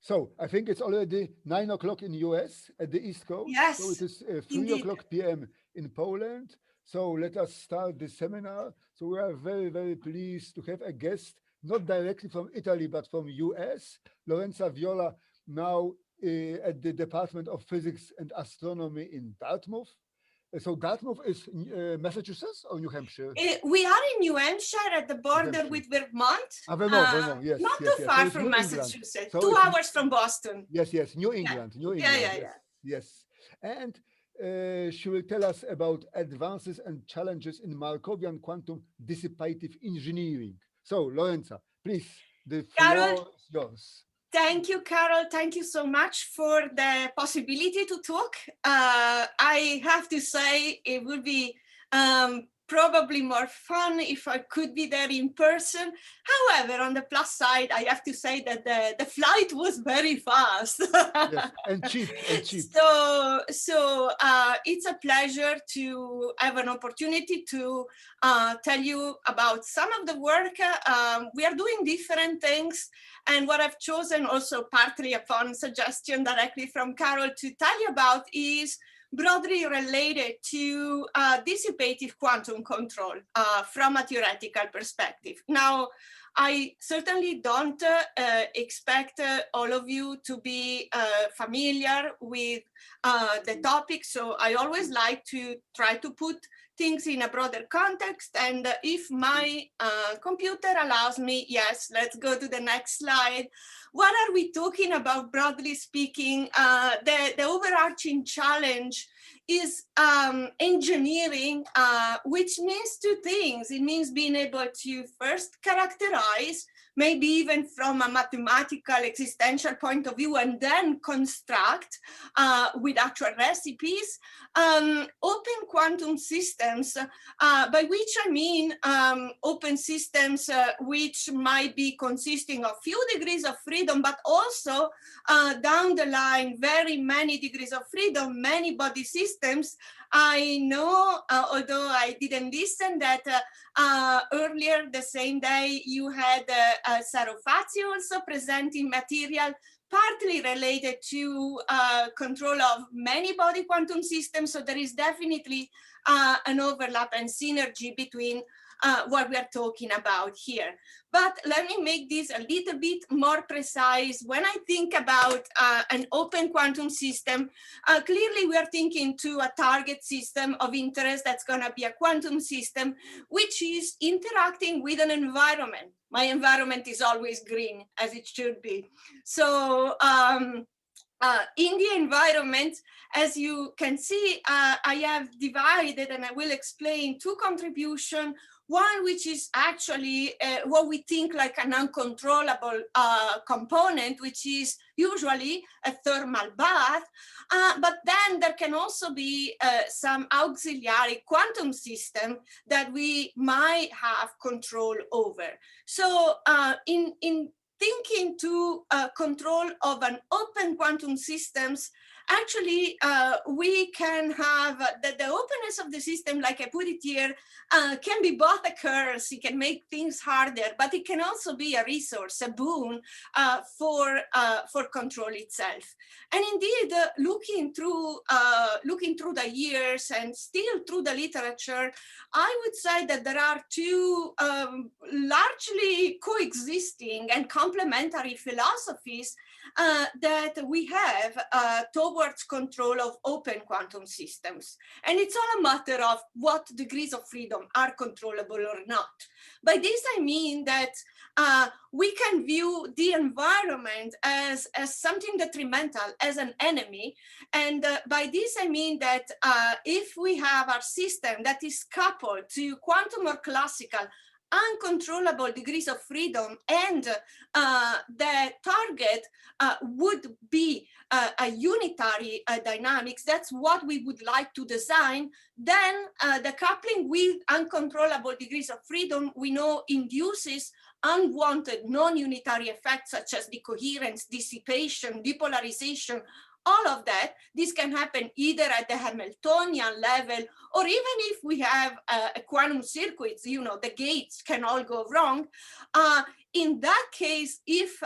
So I think it's already 9 o'clock in US at the East Coast. So it Yes, is 3 indeed. o'clock p.m. in Poland. So let us start this seminar. So we are very, very pleased to have a guest, not directly from Italy, but from US, Lorenza Viola, now at the Department of Physics and Astronomy in Dartmouth. So Dartmouth is Massachusetts or New Hampshire? We are in New Hampshire at the New border Hampshire. with Vermont, Ah, Vermont, Vermont. Yes, not yes, too yes. So far it's from New England. Massachusetts, So two it's hours from Boston. yes, yes, New Yeah, England, New yeah, England. yeah, Yes, yeah. yes. And she will tell us about advances and challenges in Markovian quantum dissipative engineering. So, Lorenza, please, the Carol, floor is yours. thank you, Carol. Thank you so much for the possibility to talk. I have to say it would be probably more fun if I could be there in person. However, on the plus side, I have to say that the flight was very fast. Yes, and cheap, and cheap. So it's a pleasure to have an opportunity to tell you about some of the work. We are doing different things, and what I've chosen also partly upon suggestion directly from Carol to tell you about is broadly related to dissipative quantum control from a theoretical perspective. Now, I certainly don't expect all of you to be familiar with the topic, so I always like to try to put things in a broader context, and if my computer allows me, yes, let's go to the next slide. What are we talking about, broadly speaking? The overarching challenge is engineering, which means two things. It means being able to first characterize, maybe even from a mathematical existential point of view, and then construct with actual recipes, open quantum systems, by which I mean open systems which might be consisting of few degrees of freedom, but also down the line, very many degrees of freedom, many body systems. I know, although I didn't listen, that earlier the same day you had Sarofazzi also presenting material partly related to control of many body quantum systems. So there is definitely an overlap and synergy between what we are talking about here. But let me make this a little bit more precise. When I think about an open quantum system, clearly we are thinking to a target system of interest that's going to be a quantum system, which is interacting with an environment. My environment is always green, as it should be. So in the environment, as you can see, I have divided, and I will explain, two contributions. One, which is actually what we think like an uncontrollable component, which is usually a thermal bath. But then there can also be some auxiliary quantum system that we might have control over. So in thinking to control of an open quantum systems, actually we can have the openness of the system, like I put it here, can be both a curse. It can make things harder, but it can also be a resource, a boon for control itself. And indeed, looking through the years and still through the literature, I would say that there are two largely coexisting and complementary philosophies that we have towards control of open quantum systems. And it's all a matter of what degrees of freedom are controllable or not. By this, I mean that we can view the environment as something detrimental, as an enemy. And by this, I mean that if we have our system that is coupled to quantum or classical uncontrollable degrees of freedom, and the target would be a unitary dynamics, that's what we would like to design, then the coupling with uncontrollable degrees of freedom we know induces unwanted non-unitary effects such as decoherence, dissipation, depolarization, all of that. This can happen either at the Hamiltonian level, or even if we have a quantum circuits, you know, the gates can all go wrong. in that case, if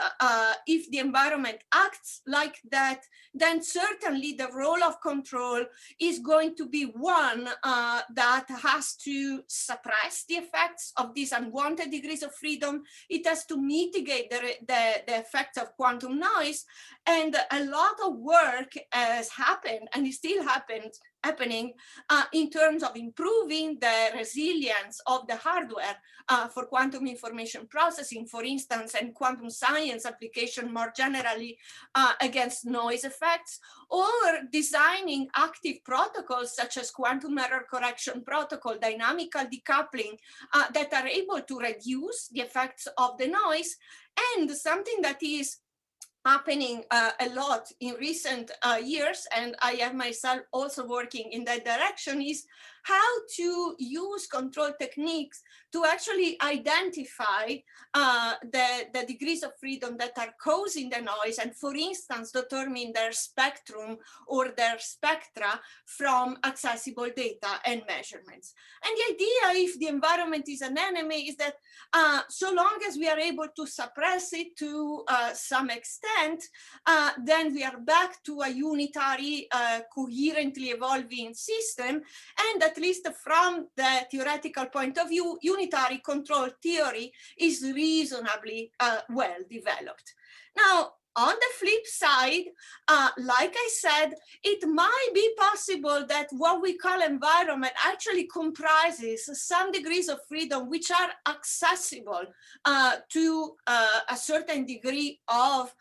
the environment acts like that, then certainly the role of control is going to be one that has to suppress the effects of these unwanted degrees of freedom. It has to mitigate the effects of quantum noise. And a lot of work has happened and is still happening in terms of improving the resilience of the hardware for quantum information processing, for instance, and quantum science application more generally against noise effects, or designing active protocols such as quantum error correction protocol, dynamical decoupling, that are able to reduce the effects of the noise. And something that is happening a lot in recent years, and I am myself also working in that direction, is how to use control techniques to actually identify the degrees of freedom that are causing the noise, and for instance, determine their spectrum or their spectra from accessible data and measurements. And the idea, if the environment is an enemy, is that so long as we are able to suppress it to some extent, then we are back to a unitary, coherently evolving system. And at least from the theoretical point of view, unitary control theory is reasonably well developed. Now, on the flip side, like I said, it might be possible that what we call environment actually comprises some degrees of freedom which are accessible to a certain degree of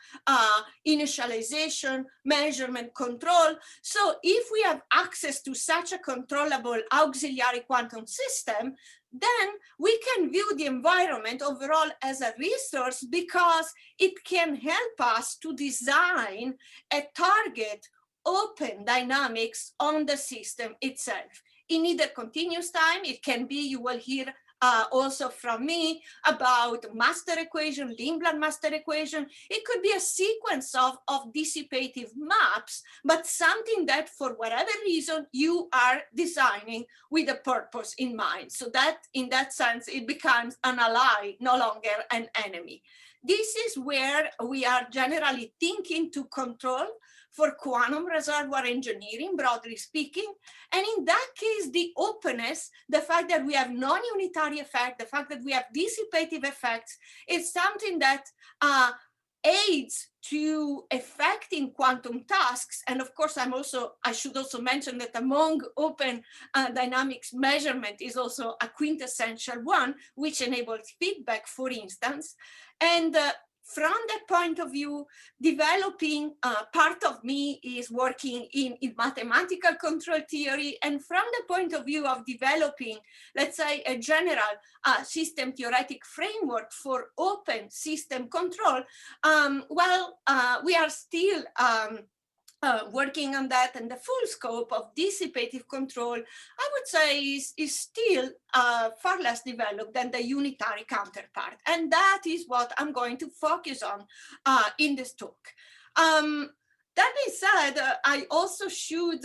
initialization, measurement, control. So if we have access to such a controllable auxiliary quantum system, then we can view the environment overall as a resource, because it can help us to design a target open dynamics on the system itself. In either continuous time, it can be, you will hear also from me about master equation, Limblad master equation. It could be a sequence of dissipative maps, but something that for whatever reason you are designing with a purpose in mind. So that in that sense, it becomes an ally, no longer an enemy. This is where we are generally thinking to control for quantum reservoir engineering, broadly speaking. And in that case, the openness, the fact that we have non-unitary effect, the fact that we have dissipative effects, is something that aids to affecting quantum tasks. And of course, I should also mention that among open dynamics, measurement is also a quintessential one, which enables feedback, for instance. And from that point of view, developing part of me is working in mathematical control theory. And from the point of view of developing, let's say, a general system theoretic framework for open system control, we are still working on that, and the full scope of dissipative control, I would say, is still far less developed than the unitary counterpart. And that is what I'm going to focus on in this talk. That being said, I also should,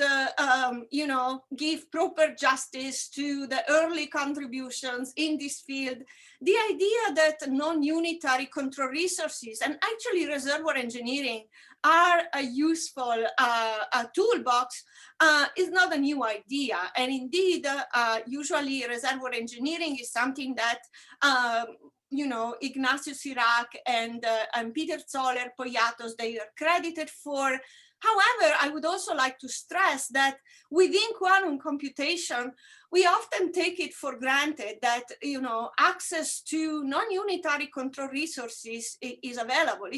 give proper justice to the early contributions in this field. The idea that non-unitary control resources, and actually reservoir engineering, are a useful toolbox is not a new idea. And indeed, usually reservoir engineering is something that Ignatius Sirac and Peter Zoller, Poyatos, they are credited for. However, I would also like to stress that within quantum computation, we often take it for granted that access to non-unitary control resources is available.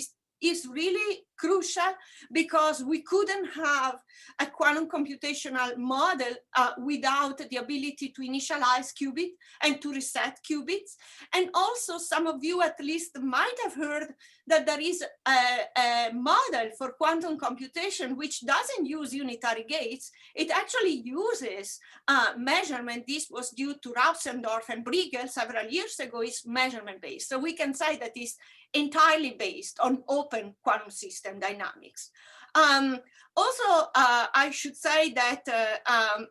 Is really crucial, because we couldn't have a quantum computational model without the ability to initialize qubit and to reset qubits. And also, some of you at least might have heard that there is a model for quantum computation which doesn't use unitary gates. It actually uses measurement. This was due to Rausendorf and Briegel several years ago. Is measurement based. So we can say that it's entirely based on open quantum system dynamics. Also, I should say that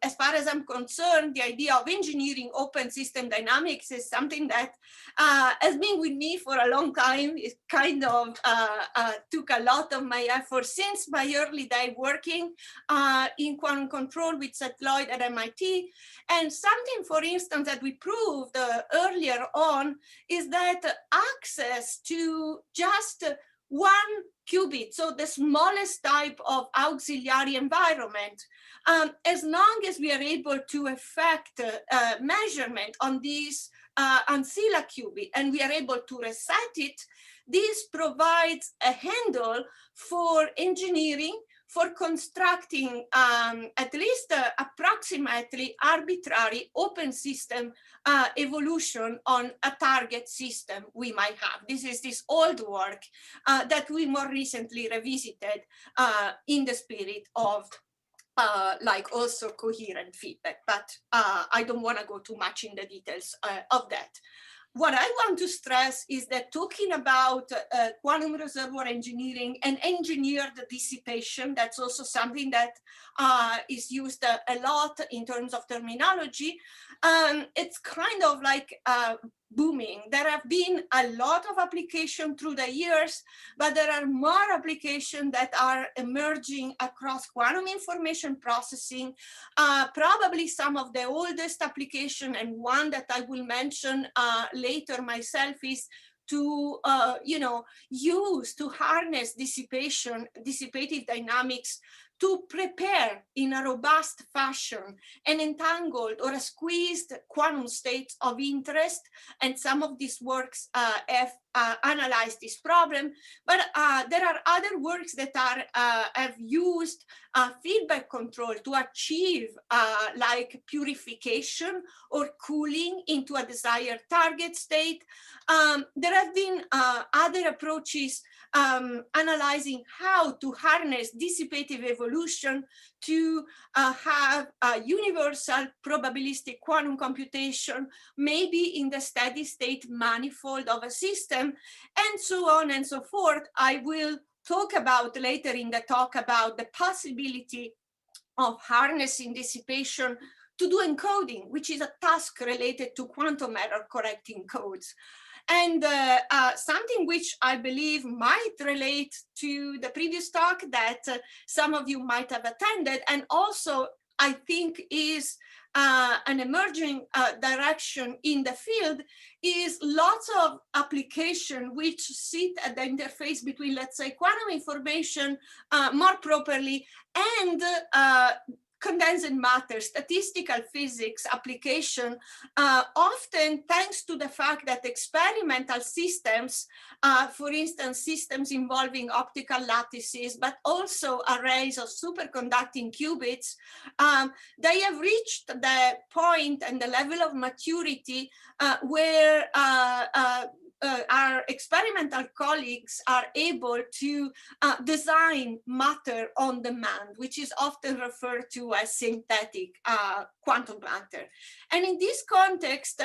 as far as I'm concerned, the idea of engineering open system dynamics is something that has been with me for a long time. It kind of took a lot of my effort since my early day working in quantum control with Seth Lloyd at MIT. And something, for instance, that we proved earlier on is that access to just one qubit, so the smallest type of auxiliary environment, as long as we are able to effect measurement on this ancilla qubit and we are able to reset it, this provides a handle for engineering, for constructing at least approximately arbitrary open system evolution on a target system we might have. This is this old work that we more recently revisited in the spirit of like also coherent feedback, but I don't want to go too much in the details of that. What I want to stress is that talking about quantum reservoir engineering and engineered dissipation, that's also something that is used a lot in terms of terminology. It's kind of like booming. There have been a lot of application through the years, but there are more applications that are emerging across quantum information processing. Probably some of the oldest application, and one that I will mention later myself, is to use to harness dissipative dynamics to prepare in a robust fashion an entangled or a squeezed quantum state of interest. And some of these works have analyzed this problem, but there are other works that have used feedback control to achieve like purification or cooling into a desired target state. There have been other approaches analyzing how to harness dissipative evolution to have a universal probabilistic quantum computation, maybe in the steady state manifold of a system, and so on and so forth. I will talk about later in the talk about the possibility of harnessing dissipation to do encoding, which is a task related to quantum error correcting codes. And something which I believe might relate to the previous talk that some of you might have attended, and also I think is an emerging direction in the field, is lots of application which sit at the interface between, let's say, quantum information more properly and condensed matter, statistical physics application, often thanks to the fact that experimental systems, for instance, systems involving optical lattices, but also arrays of superconducting qubits, they have reached the point and the level of maturity where our experimental colleagues are able to design matter on demand, which is often referred to as synthetic quantum matter. And in this context,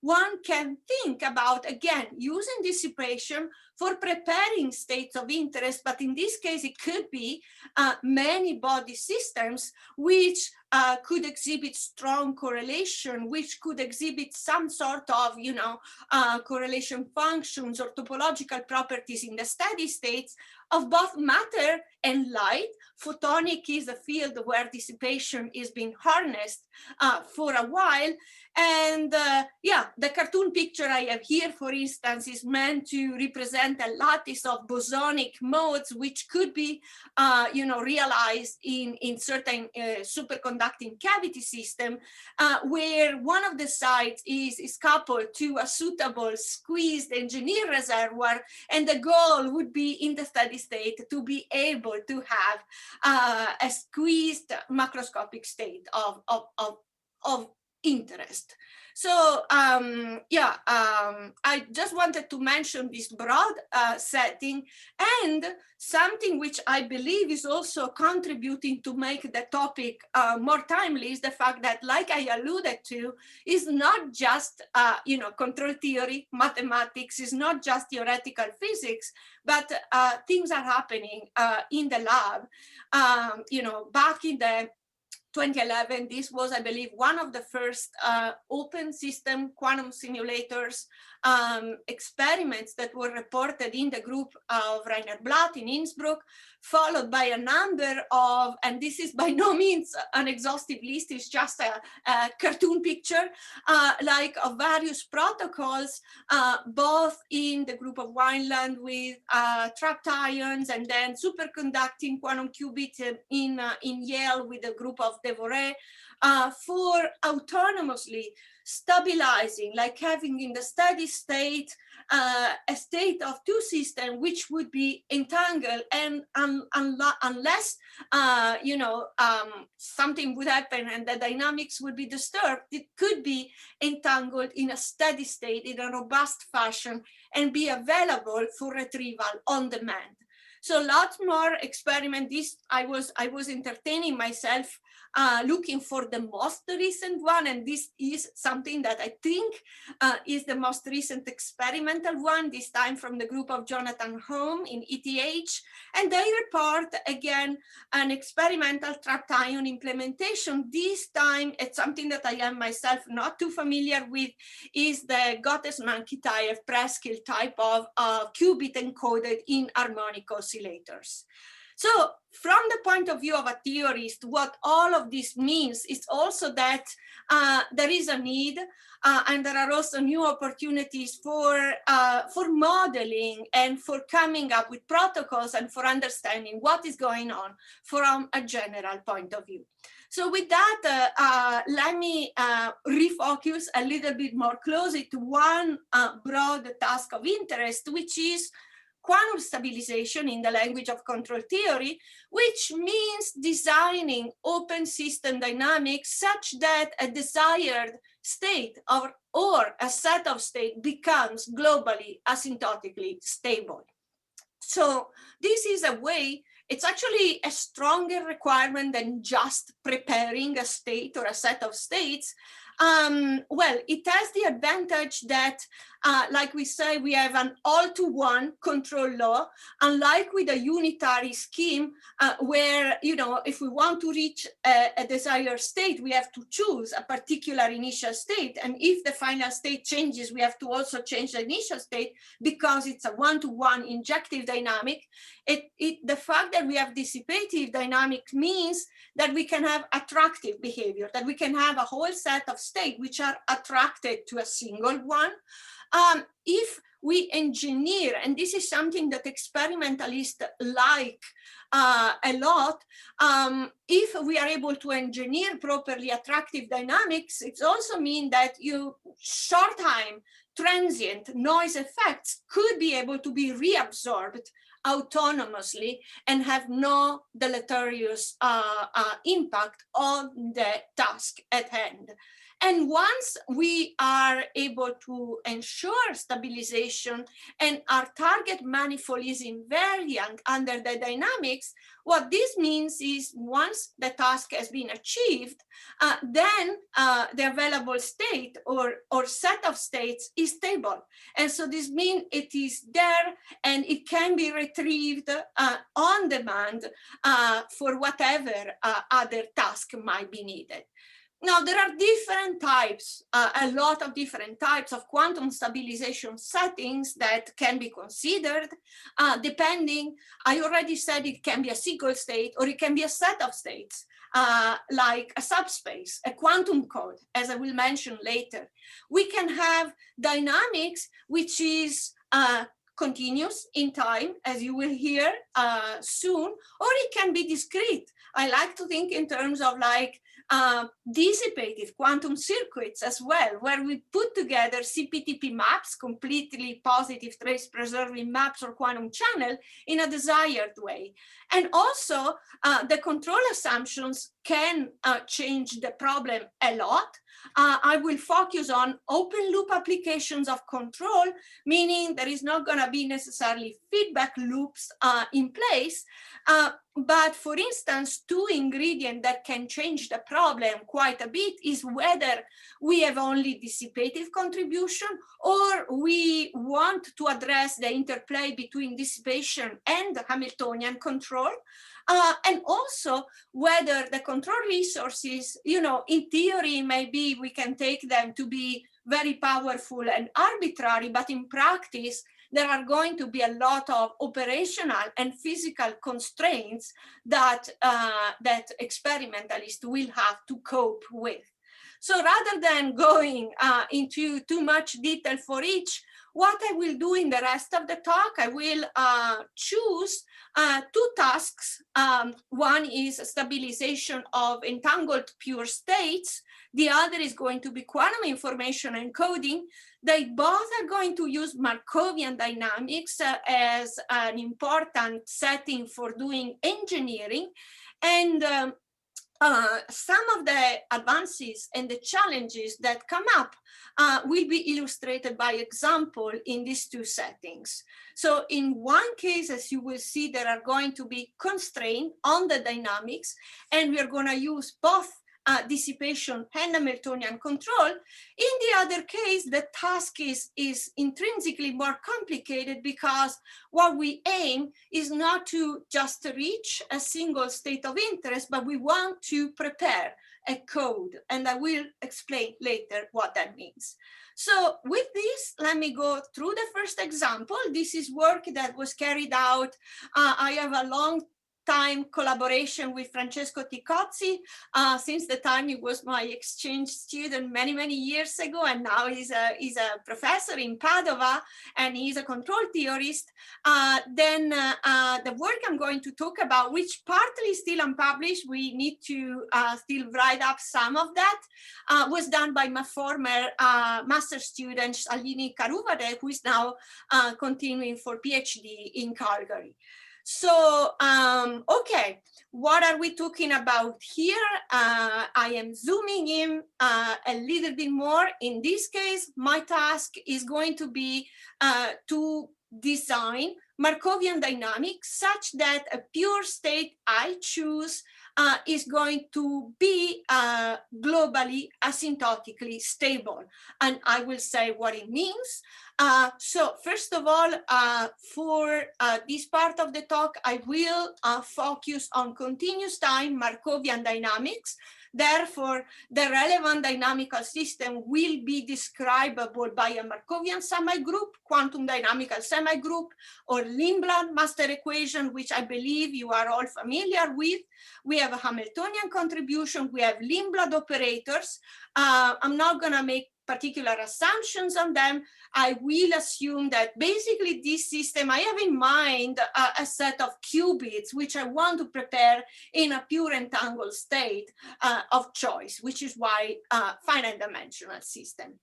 one can think about, again, using dissipation for preparing states of interest, but in this case, it could be many body systems which could exhibit strong correlation, which could exhibit some sort of, correlation functions or topological properties in the steady states of both matter and light. Photonic is a field where dissipation is being harnessed for a while. And the cartoon picture I have here, for instance, is meant to represent a lattice of bosonic modes, which could be, realized in certain superconducting cavity system, where one of the sides is coupled to a suitable squeezed engineer reservoir, and the goal would be in the steady state to be able to have a squeezed macroscopic state of interest. So I just wanted to mention this broad setting, and something which I believe is also contributing to make the topic more timely is the fact that, like I alluded to, is not just control theory, mathematics, is not just theoretical physics, but things are happening in the lab. Back in the 2011, this was, I believe, one of the first open system quantum simulators experiments that were reported in the group of Rainer Blatt in Innsbruck, followed by a number of, and this is by no means an exhaustive list, it's just a cartoon picture, like of various protocols, both in the group of Wineland with trapped ions, and then superconducting quantum qubits in Yale with a group of Decoherence, for autonomously stabilizing, like having in the steady state a state of two systems which would be entangled, and unless something would happen and the dynamics would be disturbed, it could be entangled in a steady state in a robust fashion and be available for retrieval on demand. So lots more experiment. This I was entertaining myself looking for the most recent one, and this is something that I think is the most recent experimental one, this time from the group of Jonathan Home in ETH, and they report again an experimental trapped ion implementation. This time it's something that I am myself not too familiar with, is the Gottesman-Kitaev-Preskill type of qubit encoded in harmonic oscillators. So from the point of view of a theorist, what all of this means is also that there is a need, and there are also new opportunities for modeling and for coming up with protocols and for understanding what is going on from a general point of view. So with that, let me refocus a little bit more closely to one broad task of interest, which is quantum stabilization in the language of control theory, which means designing open system dynamics such that a desired state or a set of state becomes globally asymptotically stable. So this is a way, it's actually a stronger requirement than just preparing a state or a set of states. Well, it has the advantage that, like we say, we have an all-to-one control law, unlike with a unitary scheme where, if we want to reach a desired state, we have to choose a particular initial state. And if the final state changes, we have to also change the initial state because it's a one-to-one injective dynamic. The fact that we have dissipative dynamics means that we can have attractive behavior, that we can have a whole set of states which are attracted to a single one. If we engineer, and this is something that experimentalists like a lot, if we are able to engineer properly attractive dynamics, it also means that short time transient noise effects could be able to be reabsorbed autonomously and have no deleterious impact on the task at hand. And once we are able to ensure stabilization and our target manifold is invariant under the dynamics, what this means is once the task has been achieved, then the available state or set of states is stable. And so this means it is there and it can be retrieved on demand for whatever other task might be needed. Now, there are different types, a lot of different types of quantum stabilization settings that can be considered, depending, I already said it can be a single state or it can be a set of states, like a subspace, a quantum code, as I will mention later. We can have dynamics, which is continuous in time, as you will hear soon, or it can be discrete. I like to think in terms of like dissipative quantum circuits as well, where we put together CPTP maps, completely positive trace preserving maps or quantum channel in a desired way. And also the control assumptions can change the problem a lot. I will focus on open loop applications of control, meaning there is not going to be necessarily feedback loops in place. But for instance, two ingredients that can change the problem quite a bit is whether we have only dissipative contribution or we want to address the interplay between dissipation and Hamiltonian control. And also whether the control resources, in theory, maybe we can take them to be very powerful and arbitrary, but in practice, there are going to be a lot of operational and physical constraints that, that experimentalists will have to cope with. So rather than going into too much detail for each, what I will do in the rest of the talk, I will choose two tasks. One is stabilization of entangled pure states. The other is going to be quantum information encoding. They both are going to use Markovian dynamics as an important setting for doing engineering. And some of the advances and the challenges that come up will be illustrated by example in these two settings. So in one case, as you will see, there are going to be constraints on the dynamics, and we are going to use both dissipation and Hamiltonian control. In the other case, the task is intrinsically more complicated because what we aim is not to just reach a single state of interest, but we want to prepare a code. And I will explain later what that means. So with this, let me go through the first example. This is work that was carried out. I have a long time collaboration with Francesco Ticozzi since the time he was my exchange student many years ago, and now he's a professor in Padova and he's a control theorist. Then the work I'm going to talk about, which partly still unpublished, we need to still write up some of that, was done by my former master student Shalini Karuvade, who is now continuing for PhD in Calgary. So, okay, what are we talking about here? I am zooming in a little bit more. In this case, my task is going to be to design Markovian dynamics such that a pure state I choose is going to be globally asymptotically stable. And I will say what it means. So first of all, for this part of the talk, I will focus on continuous time Markovian dynamics. Therefore, the relevant dynamical system will be describable by a Markovian semigroup, quantum dynamical semigroup, or Lindblad master equation, which I believe you are all familiar with. We have a Hamiltonian contribution. We have Lindblad operators. I'm not going to make particular assumptions on them. I will assume that basically this system, I have in mind a set of qubits, which I want to prepare in a pure entangled state of choice, which is why finite dimensional system.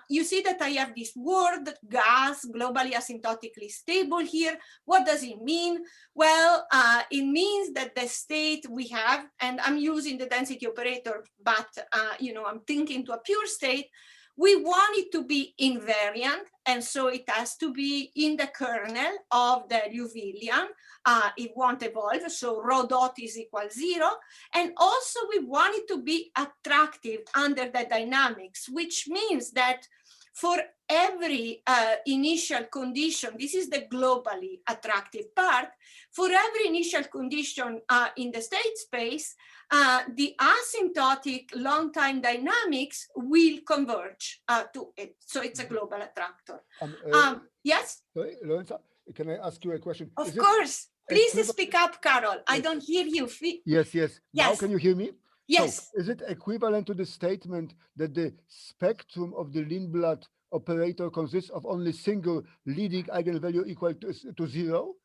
You see that I have this word, gas, globally asymptotically stable here. What does it mean? Well, it means that the state we have, and I'm using the density operator, but I'm thinking to a pure state, we want it to be invariant, and so it has to be in the kernel of the Liouvillean. It won't evolve, so rho dot is equal 0. And also we want it to be attractive under the dynamics, which means that for every initial condition, this is the globally attractive part, for every initial condition in the state space, the asymptotic long-time dynamics will converge to it. So it's a global attractor. Yes? Sorry, Lorenza, can I ask you a question? Of course. Please speak up, Carol. Yes. I don't hear you. Yes. Now can you hear me? Yes. So is it equivalent to the statement that the spectrum of the Lindblad operator consists of only single leading eigenvalue equal to 0?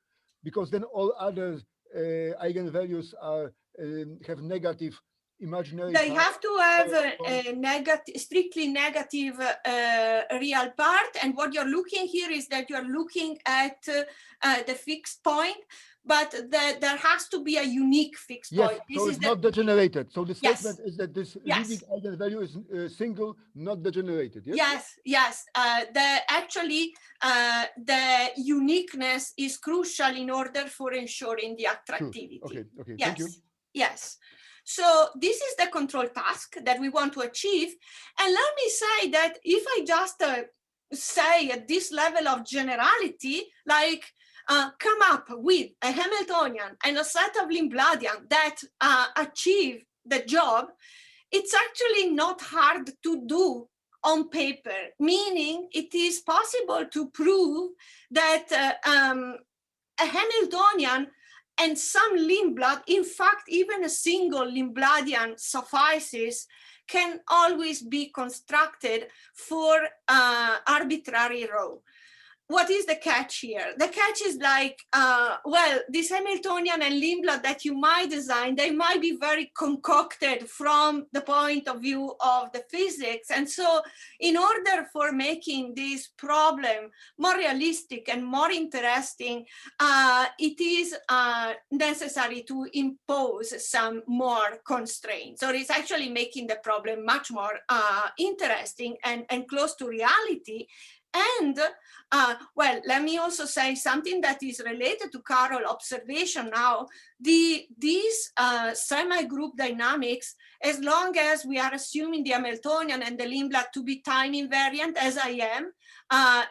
Because then all other eigenvalues are have negative imaginary They part? have to have a negative, strictly negative real part. And what you're looking here is that you're looking at the fixed point, but there has to be a unique fixed Yes, point. This so is it's not degenerated. So the Yes. statement is that this Yes. leading eigenvalue is single, not degenerated. Yes. Yes. The uniqueness is crucial in order for ensuring the attractivity. Okay. Yes. Thank you. Yes. So this is the control task that we want to achieve. And let me say that if I just say at this level of generality, like come up with a Hamiltonian and a set of Lindbladian that achieve the job, it's actually not hard to do on paper, meaning it is possible to prove that a Hamiltonian and some Lindblad, in fact, even a single Lindbladian suffices, can always be constructed for arbitrary row. What is the catch here? The catch is like, well, this Hamiltonian and Lindblad that you might design, they might be very concocted from the point of view of the physics. And so in order for making this problem more realistic and more interesting, it is necessary to impose some more constraints. Or it's actually making the problem much more interesting and close to reality. And well, let me also say something that is related to Carol's observation now. These semi-group dynamics, as long as we are assuming the Hamiltonian and the Lindblad to be time invariant, as I am,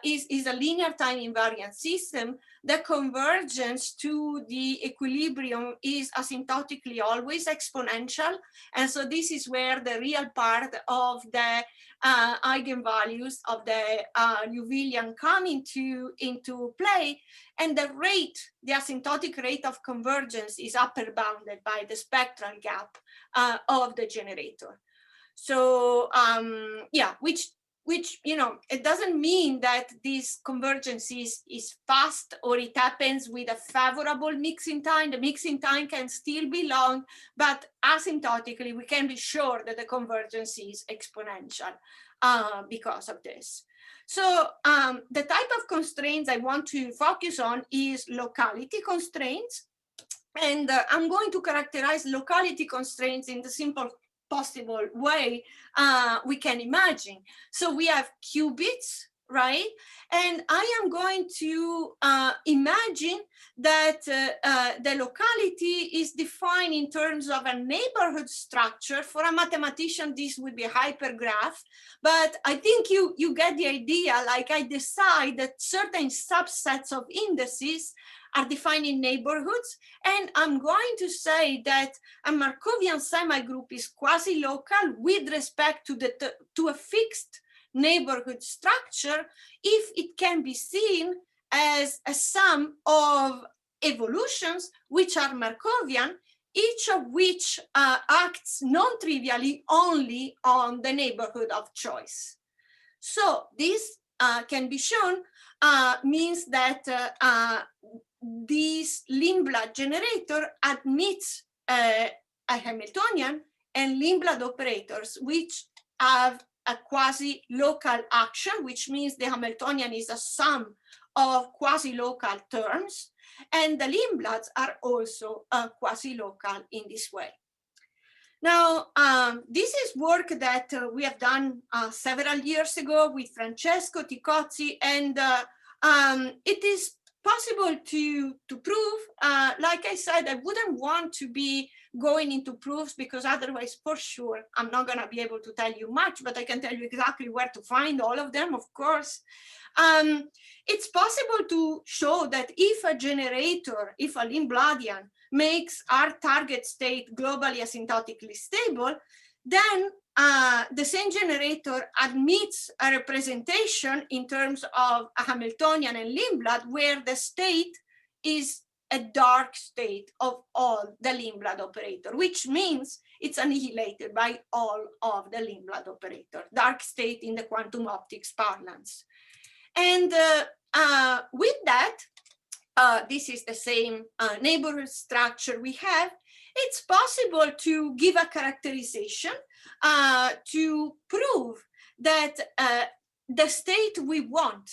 is a linear time invariant system, the convergence to the equilibrium is asymptotically always exponential. And so this is where the real part of the eigenvalues of the Liouvillean come into play, and the rate, the asymptotic rate of convergence is upper bounded by the spectral gap of the generator. So yeah, which it doesn't mean that this convergence is fast or it happens with a favorable mixing time. The mixing time can still be long, but asymptotically we can be sure that the convergence is exponential because of this. So the type of constraints I want to focus on is locality constraints. And I'm going to characterize locality constraints in the simple possible way we can imagine. So we have qubits, right? And I am going to imagine that the locality is defined in terms of a neighborhood structure. For a mathematician, this would be a hypergraph, but I think you get the idea. Like I decide that certain subsets of indices are defined in neighborhoods, and I'm going to say that a Markovian semigroup is quasi-local with respect to a fixed neighborhood structure if it can be seen as a sum of evolutions which are Markovian, each of which acts non-trivially only on the neighborhood of choice. So this can be shown means that this Lindblad generator admits a Hamiltonian and Lindblad operators which have a quasi-local action, which means the Hamiltonian is a sum of quasi-local terms, and the Lindblads are also quasi-local in this way. Now, this is work that we have done several years ago with Francesco Ticozzi, and it is possible to prove. Like I said, I wouldn't want to be going into proofs because otherwise, for sure, I'm not going to be able to tell you much, but I can tell you exactly where to find all of them, of course. It's possible to show that if a generator, if a Lindbladian makes our target state globally asymptotically stable, then the same generator admits a representation in terms of a Hamiltonian and Lindblad where the state is a dark state of all the Lindblad operator, which means it's annihilated by all of the Lindblad operator, dark state in the quantum optics parlance. And with that, this is the same neighborhood structure we have, it's possible to give a characterization to prove that the state we want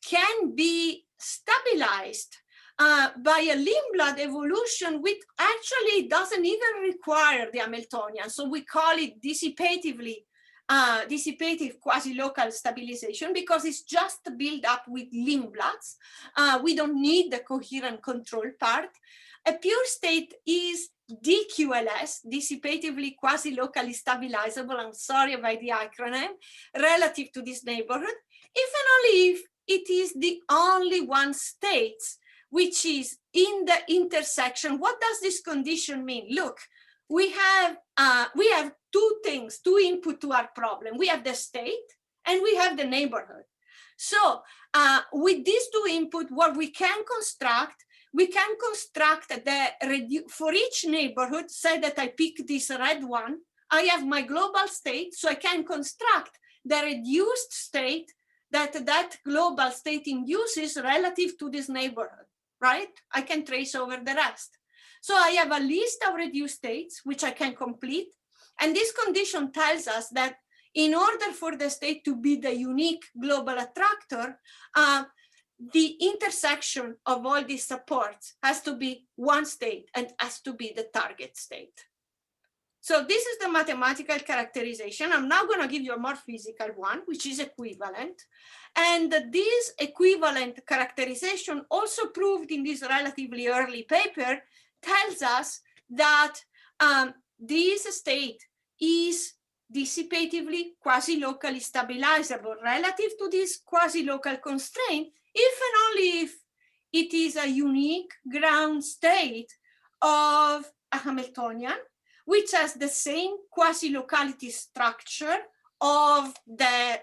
can be stabilized by a Lindblad evolution, which actually doesn't even require the Hamiltonian. So we call it dissipatively, dissipative quasi-local stabilization, because it's just built up with Lindblads. We don't need the coherent control part. A pure state is DQLS, dissipatively quasi-locally stabilizable, I'm sorry about the acronym, relative to this neighborhood, if and only if it is the only one state which is in the intersection. What does this condition mean? Look, we have two things, two input to our problem. We have the state and we have the neighborhood. So with these two input, what we can construct for each neighborhood, say that I pick this red one, I have my global state, so I can construct the reduced state that global state induces relative to this neighborhood, right? I can trace over the rest. So I have a list of reduced states, which I can complete. And this condition tells us that in order for the state to be the unique global attractor, the intersection of all these supports has to be one state and has to be the target state. So this is the mathematical characterization. I'm now going to give you a more physical one, which is equivalent. And this equivalent characterization, also proved in this relatively early paper, tells us that this state is dissipatively quasi-locally stabilizable relative to this quasi-local constraint, if and only if it is a unique ground state of a Hamiltonian, which has the same quasi-locality structure of the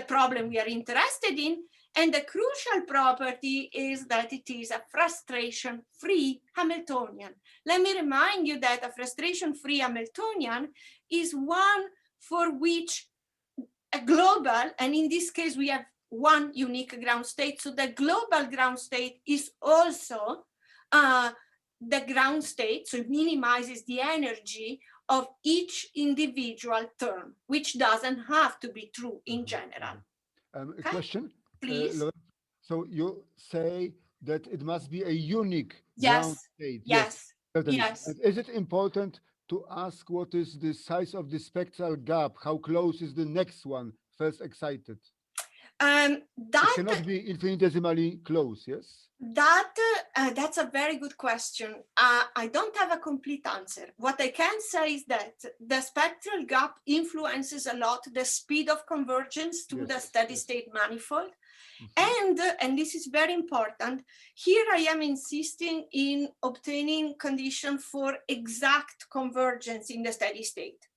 problem we are interested in. And the crucial property is that it is a frustration-free Hamiltonian. Let me remind you that a frustration-free Hamiltonian is one for which a global, and in this case we have one unique ground state, so the global ground state is also the ground state, so it minimizes the energy of each individual term, which doesn't have to be true in general. A question? Please. So you say that it must be a unique ground Yes. state. Yes. Certainly. Yes. And is it important to ask what is the size of the spectral gap? How close is the next one first excited? It cannot be infinitesimally close, yes? That's a very good question. I don't have a complete answer. What I can say is that the spectral gap influences a lot the speed of convergence to the steady state manifold. And this is very important. Here I am insisting in obtaining conditions for exact convergence in the steady state.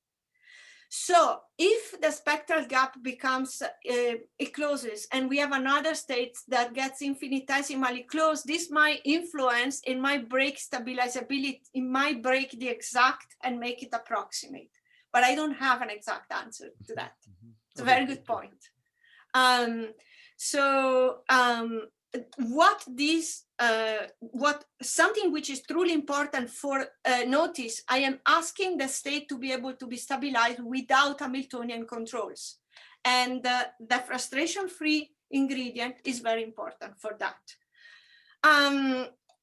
So if the spectral gap becomes, it closes, and we have another state that gets infinitesimally close, this might influence, it might break stabilizability, it might break the exact and make it approximate. But I don't have an exact answer to that. It's a very good point. Something which is truly important for notice, I am asking the state to be able to be stabilized without Hamiltonian controls. And the frustration-free ingredient is very important for that.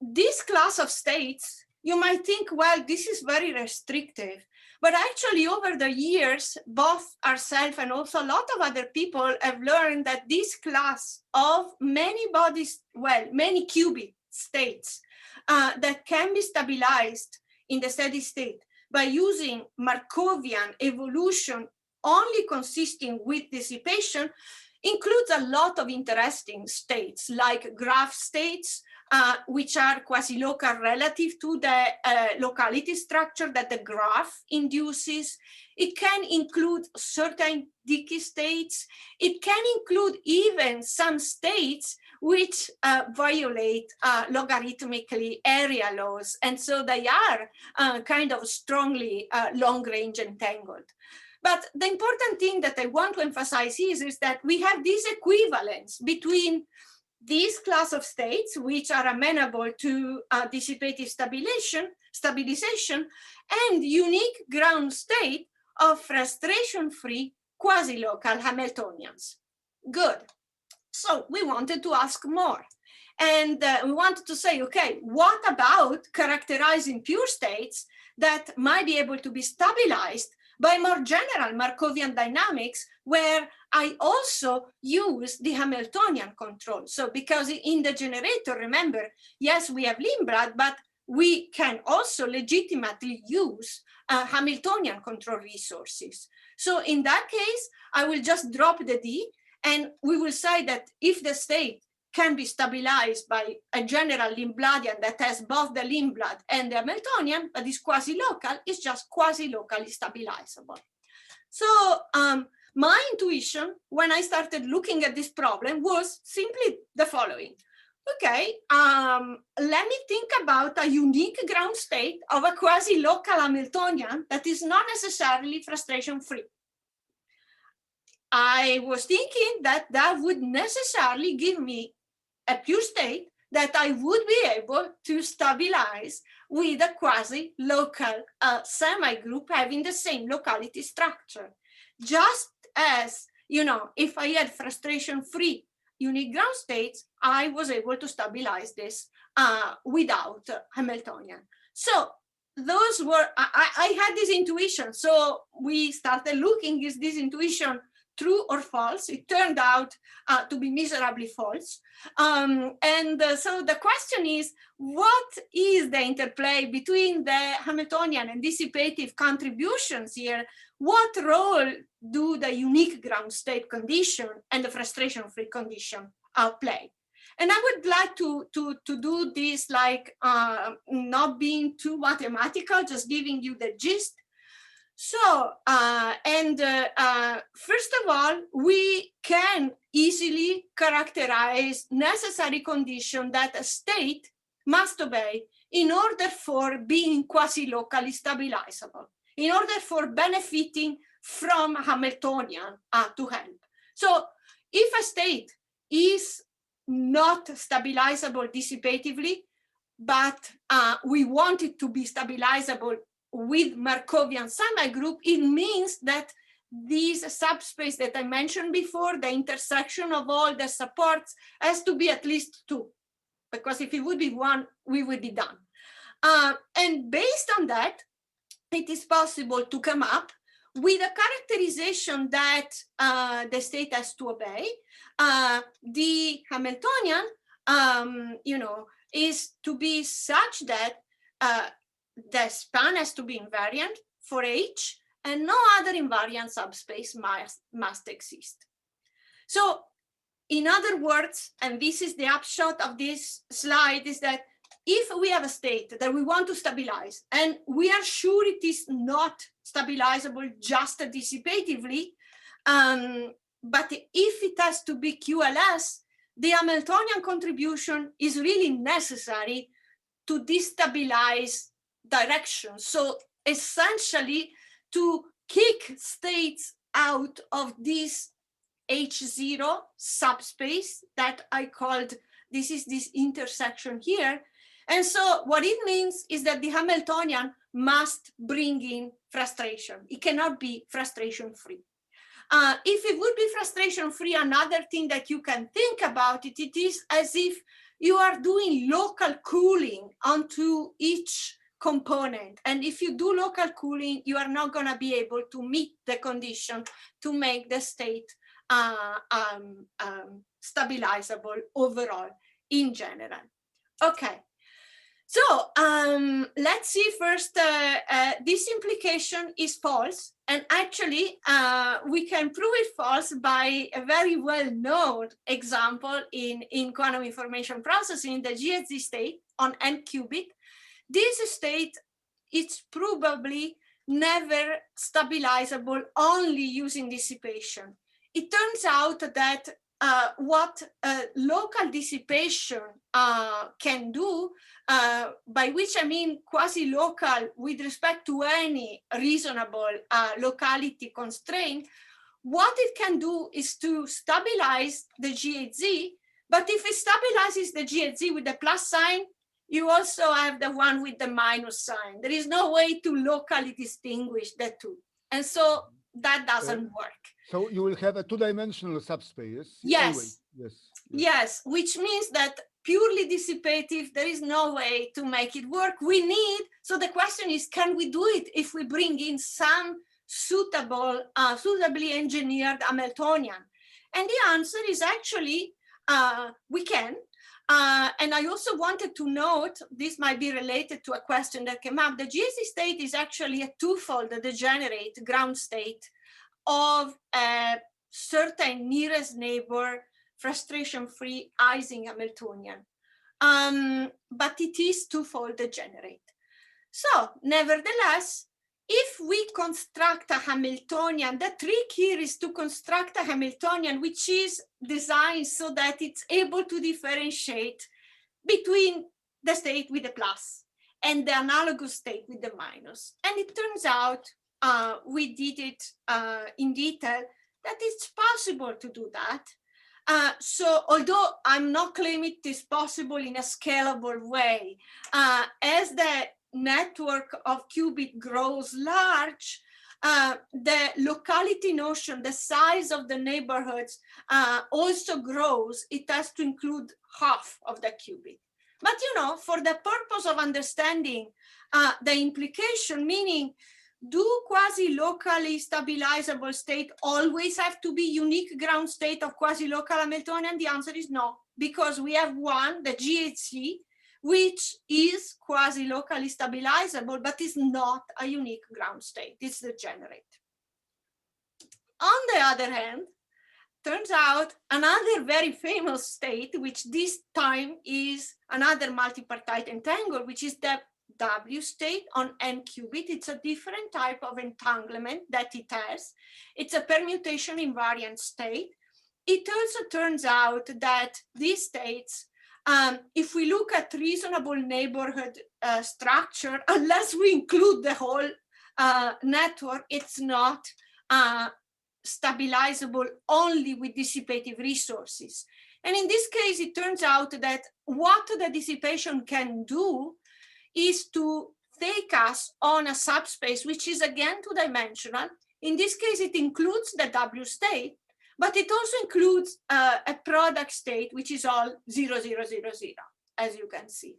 This class of states, you might think, well, this is very restrictive. But actually, over the years, both ourselves and also a lot of other people have learned that this class of many bodies, well, many qubit states that can be stabilized in the steady state by using Markovian evolution only consisting with dissipation includes a lot of interesting states, like graph states, which are quasi-local relative to the locality structure that the graph induces. It can include certain Dickey states. It can include even some states which violate logarithmically area laws. And so they are kind of strongly long-range entangled. But the important thing that I want to emphasize is that we have this equivalence between these class of states, which are amenable to dissipative stabilization, and unique ground state of frustration-free quasi-local Hamiltonians. Good. So we wanted to ask more. And we wanted to say, okay, what about characterizing pure states that might be able to be stabilized by more general Markovian dynamics, where I also use the Hamiltonian control? So because in the generator, remember, yes, we have Lindblad, but we can also legitimately use Hamiltonian control resources. So in that case, I will just drop the D, and we will say that if the state can be stabilized by a general Lindbladian that has both the Lindblad and the Hamiltonian, but is quasi-local, is just quasi-locally stabilizable. So my intuition when I started looking at this problem was simply the following. Okay, let me think about a unique ground state of a quasi-local Hamiltonian that is not necessarily frustration-free. I was thinking that that would necessarily give me a pure state that I would be able to stabilize with a quasi-local semi-group having the same locality structure. Just as, you know, if I had frustration-free unique ground states, I was able to stabilize this without Hamiltonian. So those were, I had this intuition. So we started looking, is this intuition true or false? It turned out to be miserably false. So the question is, what is the interplay between the Hamiltonian and dissipative contributions here? What role do the unique ground state condition and the frustration-free condition play? And I would like to do this like not being too mathematical, just giving you the gist. So, first of all, we can easily characterize necessary condition that a state must obey in order for being quasi-locally stabilizable, in order for benefiting from Hamiltonian to help. So if a state is not stabilizable dissipatively, but we want it to be stabilizable with Markovian semi-group, it means that this subspace that I mentioned before, the intersection of all the supports, has to be at least 2, because if it would be 1, we would be done. And based on that, it is possible to come up with a characterization that the state has to obey. The Hamiltonian, is to be such that the span has to be invariant for H, and no other invariant subspace must exist. So in other words, and this is the upshot of this slide, is that if we have a state that we want to stabilize, and we are sure it is not stabilizable just dissipatively, but if it has to be QLS, the Hamiltonian contribution is really necessary to destabilize direction. So essentially to kick states out of this H0 subspace that I called, this is this intersection here. And so what it means is that the Hamiltonian must bring in frustration. It cannot be frustration-free. If it would be frustration-free, another thing that you can think about it, it is as if you are doing local cooling onto each component. And if you do local cooling, you are not going to be able to meet the condition to make the state stabilizable overall in general. Okay. So let's see first, this implication is false. And actually, we can prove it false by a very well-known example in quantum information processing, the GHZ state on n cubic. This state is probably never stabilizable only using dissipation. It turns out that what local dissipation can do, by which I mean quasi-local with respect to any reasonable locality constraint, what it can do is to stabilize the GHZ But if it stabilizes the G at Z with the plus sign, you also have the one with the minus sign. There is no way to locally distinguish the two. And so that doesn't work. So you will have a two-dimensional subspace. Yes. Always. Yes. Yes, which means that purely dissipative, there is no way to make it work. We need, so the question is, can we do it if we bring in some suitably engineered Hamiltonian? And the answer is actually, we can. And I also wanted to note, this might be related to a question that came up, the GSE state is actually a twofold degenerate ground state of a certain nearest neighbor frustration-free Ising Hamiltonian. But it is twofold degenerate. So nevertheless, if we construct a Hamiltonian, the trick here is to construct a Hamiltonian which is designed so that it's able to differentiate between the state with the plus and the analogous state with the minus. And it turns out, we did it in detail, that it's possible to do that. So although I'm not claiming it is possible in a scalable way, as the network of qubit grows large, the locality notion, the size of the neighborhoods also grows. It has to include half of the qubit. But you know, for the purpose of understanding the implication, meaning, do quasi-locally stabilizable state always have to be unique ground state of quasi-local Hamiltonian? The answer is no, because we have one, the GHC, which is quasi-locally stabilizable, but is not a unique ground state. It's degenerate. On the other hand, turns out another very famous state, which this time is another multipartite entangle, which is the W state on n qubit. It's a different type of entanglement that it has. It's a permutation invariant state. It also turns out that these states, if we look at reasonable neighborhood structure, unless we include the whole network, it's not stabilizable only with dissipative resources. And in this case, it turns out that what the dissipation can do is to take us on a subspace, which is again two-dimensional. In this case, it includes the W state, but it also includes a product state, which is all 0, 0, 0, 0, as you can see.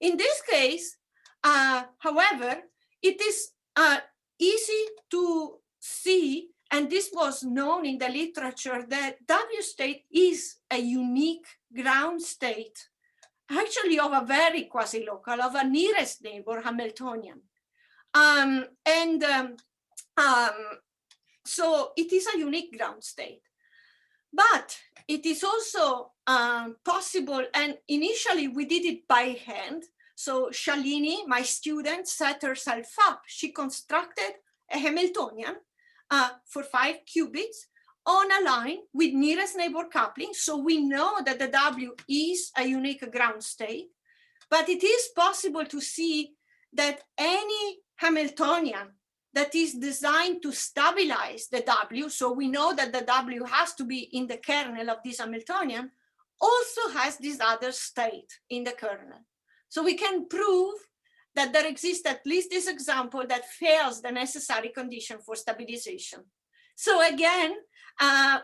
In this case, however, it is easy to see, and this was known in the literature, that W state is a unique ground state, actually of a very quasi-local, of a nearest neighbor Hamiltonian. So it is a unique ground state. But it is also possible, and initially we did it by hand. So Shalini, my student, set herself up. She constructed a Hamiltonian for 5 qubits on a line with nearest neighbor coupling. So we know that the W is a unique ground state, but it is possible to see that any Hamiltonian that is designed to stabilize the W, so we know that the W has to be in the kernel of this Hamiltonian, also has this other state in the kernel. So we can prove that there exists at least this example that fails the necessary condition for stabilization. So again,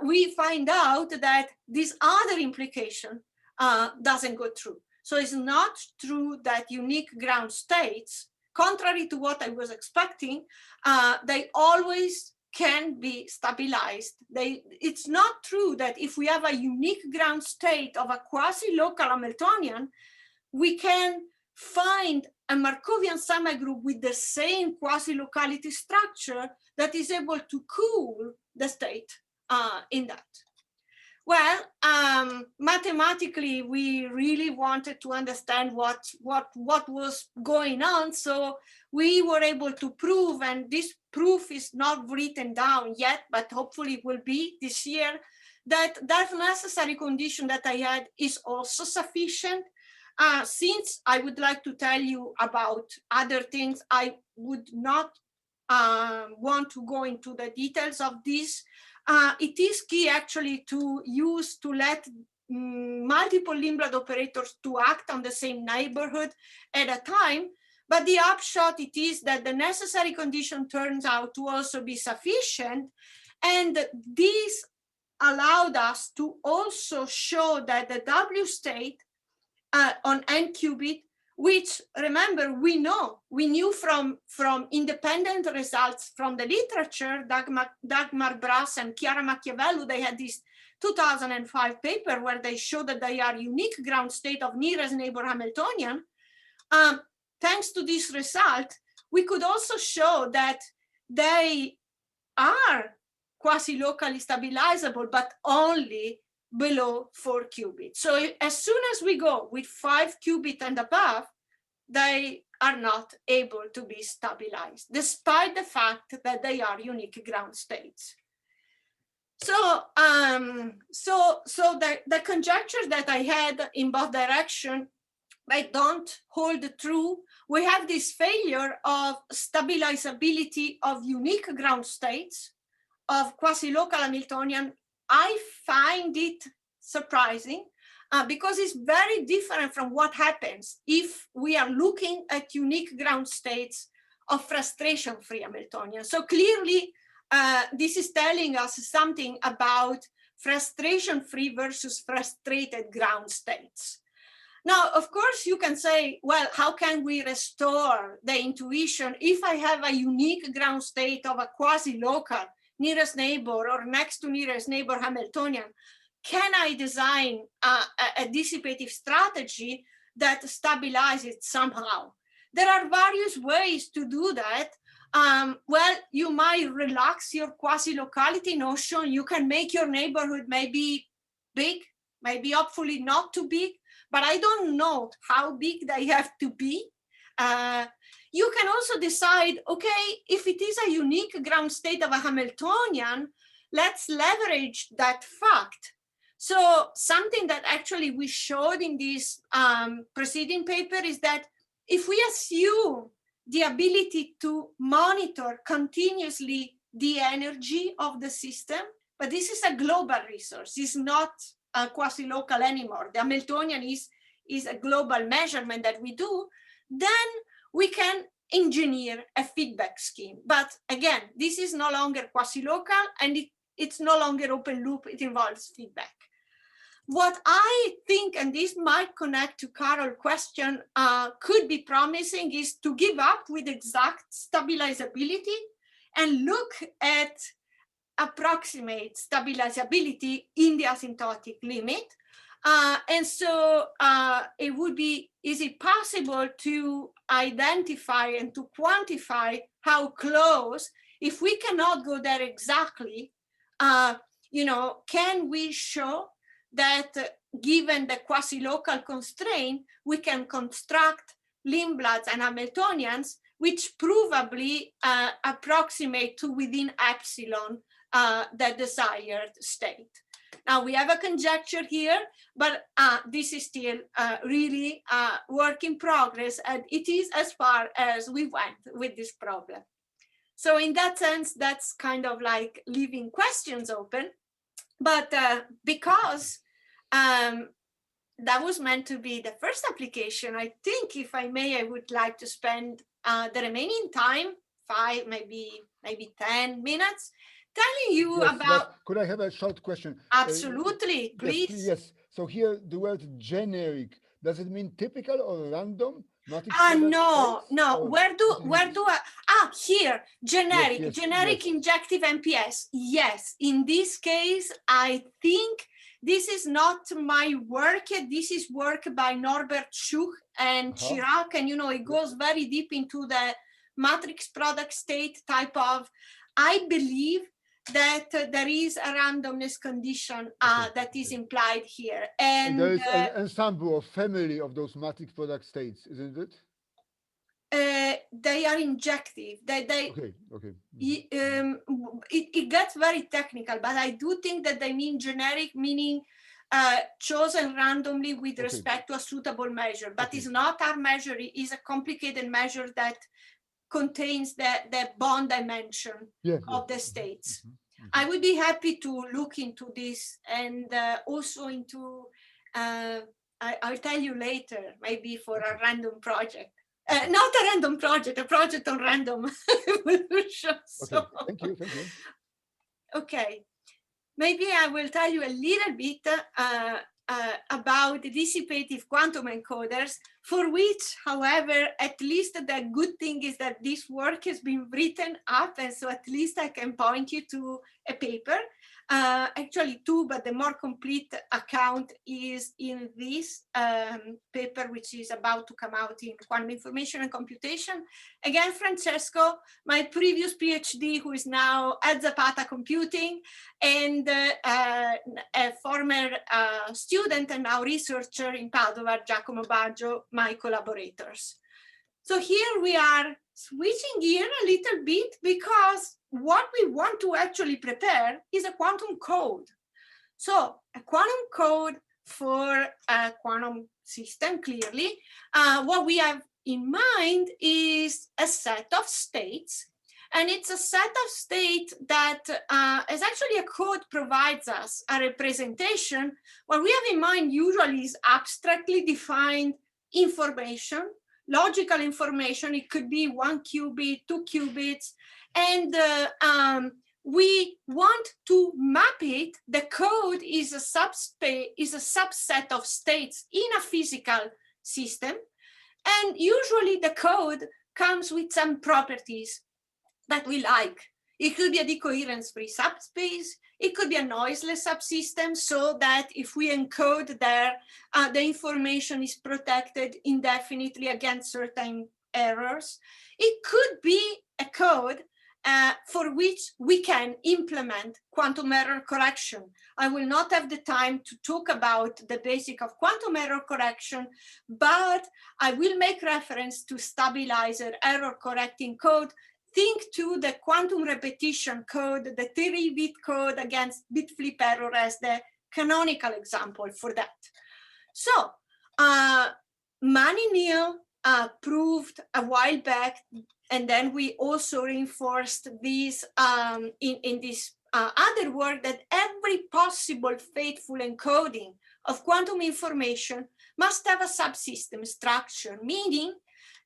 we find out that this other implication doesn't go through. So it's not true that unique ground states, contrary to what I was expecting, they always can be stabilized. It's not true that if we have a unique ground state of a quasi-local Hamiltonian, we can find a Markovian semigroup with the same quasi-locality structure that is able to cool the state in that. Well, mathematically, we really wanted to understand what was going on. So we were able to prove, and this proof is not written down yet, but hopefully will be this year, that that necessary condition that I had is also sufficient. Since I would like to tell you about other things, I would not want to go into the details of this. It is key actually to let multiple Lindblad operators to act on the same neighborhood at a time. But the upshot it is that the necessary condition turns out to also be sufficient. And this allowed us to also show that the W state on n qubit, which remember we knew from independent results from the literature, Dagmar Brass and Chiara Machiavello, they had this 2005 paper where they showed that they are unique ground state of nearest neighbor Hamiltonian. Thanks to this result, we could also show that they are quasi-locally stabilizable, but only below 4 qubits. So as soon as we go with 5 qubit and above, they are not able to be stabilized, despite the fact that they are unique ground states. So, the conjectures that I had in both directions, they don't hold true. We have this failure of stabilizability of unique ground states of quasi-local Hamiltonian. I find it surprising because it's very different from what happens if we are looking at unique ground states of frustration-free Hamiltonian. So clearly, this is telling us something about frustration-free versus frustrated ground states. Now, of course, you can say, well, how can we restore the intuition if I have a unique ground state of a quasi-local nearest neighbor or next to nearest neighbor Hamiltonian? Can I design a dissipative strategy that stabilizes it somehow? There are various ways to do that. Well, you might relax your quasi-locality notion. You can make your neighborhood maybe big, maybe hopefully not too big, but I don't know how big they have to be. You can also decide, okay, if it is a unique ground state of a Hamiltonian, let's leverage that fact. So something that actually we showed in this preceding paper is that if we assume the ability to monitor continuously the energy of the system, but this is a global resource, it's not a quasi-local anymore. The Hamiltonian is a global measurement that we do, then we can engineer a feedback scheme. But again, this is no longer quasi-local and it's no longer open loop, it involves feedback. What I think, and this might connect to Carol's question, could be promising is to give up with exact stabilizability and look at approximate stabilizability in the asymptotic limit. And so it would be, is it possible to identify and to quantify how close, if we cannot go there exactly, can we show that given the quasi-local constraint, we can construct Lindblads and Hamiltonians, which provably approximate to within epsilon the desired state. Now we have a conjecture here, but this is still really work in progress, and it is as far as we went with this problem. So in that sense, that's kind of like leaving questions open. But because that was meant to be the first application, I think, if I may, I would like to spend the remaining time, 5, maybe 10 minutes, telling you about. Could I have a short question? Absolutely, please. Yes. So here the word generic, does it mean typical or random? No. Where do I? Here, generic, yes, generic injective MPS. Yes, in this case, I think this is not my work. This is work by Norbert Schuch and Chirac, and it goes very deep into the matrix product state type of. I believe that there is a randomness condition that is implied here, and there is an ensemble or family of those matrix product states, isn't it? They are injective. It gets very technical, but I do think that they mean generic, meaning chosen randomly with respect to a suitable measure. But it's not our measure. It is a complicated measure that contains the bond dimension of the states. I would be happy to look into this and also into, I'll tell you later, maybe for a random project. Not a random project, a project on random evolution. Okay, thank you, thank you. Okay, maybe I will tell you a little bit about the dissipative quantum encoders, for which, however, at least the good thing is that this work has been written up, and so at least I can point you to a paper. Actually two, but the more complete account is in this paper, which is about to come out in Quantum Information and Computation. Again, Francesco, my previous PhD, who is now at Zapata Computing, and a former student and now researcher in Padova, Giacomo Baggio, my collaborators. So here we are switching gear a little bit, because what we want to actually prepare is a quantum code. So a quantum code for a quantum system, clearly. What we have in mind is a set of states, and it's a set of states that as actually a code provides us a representation. What we have in mind usually is abstractly defined information, logical information. It could be 1 qubit, 2 qubits, and we want to map it. The code is a subset of states in a physical system, and usually the code comes with some properties that we like. It could be a decoherence-free subspace. It could be a noiseless subsystem, so that if we encode there, the information is protected indefinitely against certain errors. It could be a code for which we can implement quantum error correction. I will not have the time to talk about the basic of quantum error correction, but I will make reference to stabilizer error correcting code. Think to the quantum repetition code, the 3-bit code against bit flip error as the canonical example for that. So Manny-Neal proved a while back, and then we also reinforced this in this other work, that every possible faithful encoding of quantum information must have a subsystem structure, meaning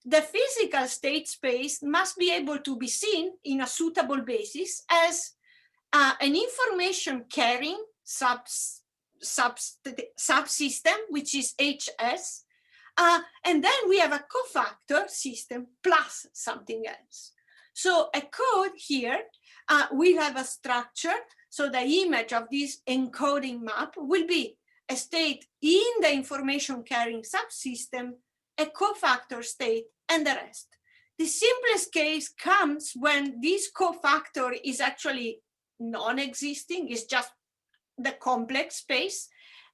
the physical state space must be able to be seen in a suitable basis as an information carrying subsystem, which is HS, and then we have a cofactor system plus something else. So a code here will have a structure. So the image of this encoding map will be a state in the information carrying subsystem, a cofactor state, and the rest. The simplest case comes when this cofactor is actually non-existing, it's just the complex space.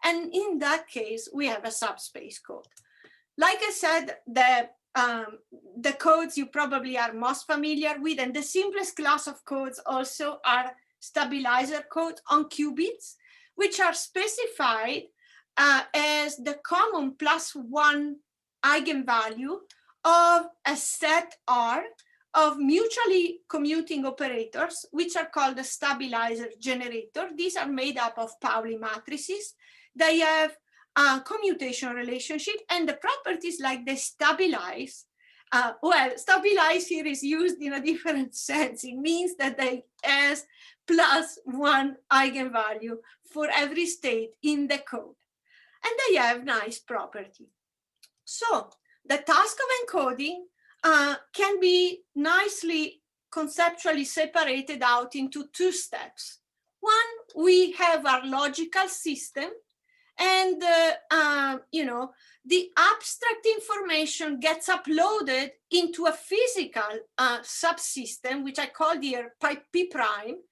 And in that case, we have a subspace code. Like I said, the codes you probably are most familiar with, and the simplest class of codes also are stabilizer codes on qubits, which are specified as the common +1 eigenvalue of a set R of mutually commuting operators, which are called the stabilizer generator. These are made up of Pauli matrices. They have a commutation relationship, and the properties like they stabilize. Well, stabilize here is used in a different sense. It means that they has +1 eigenvalue for every state in the code. And they have nice property. So the task of encoding can be nicely conceptually separated out into 2 steps. One, we have our logical system, and the abstract information gets uploaded into a physical subsystem, which I call here P prime,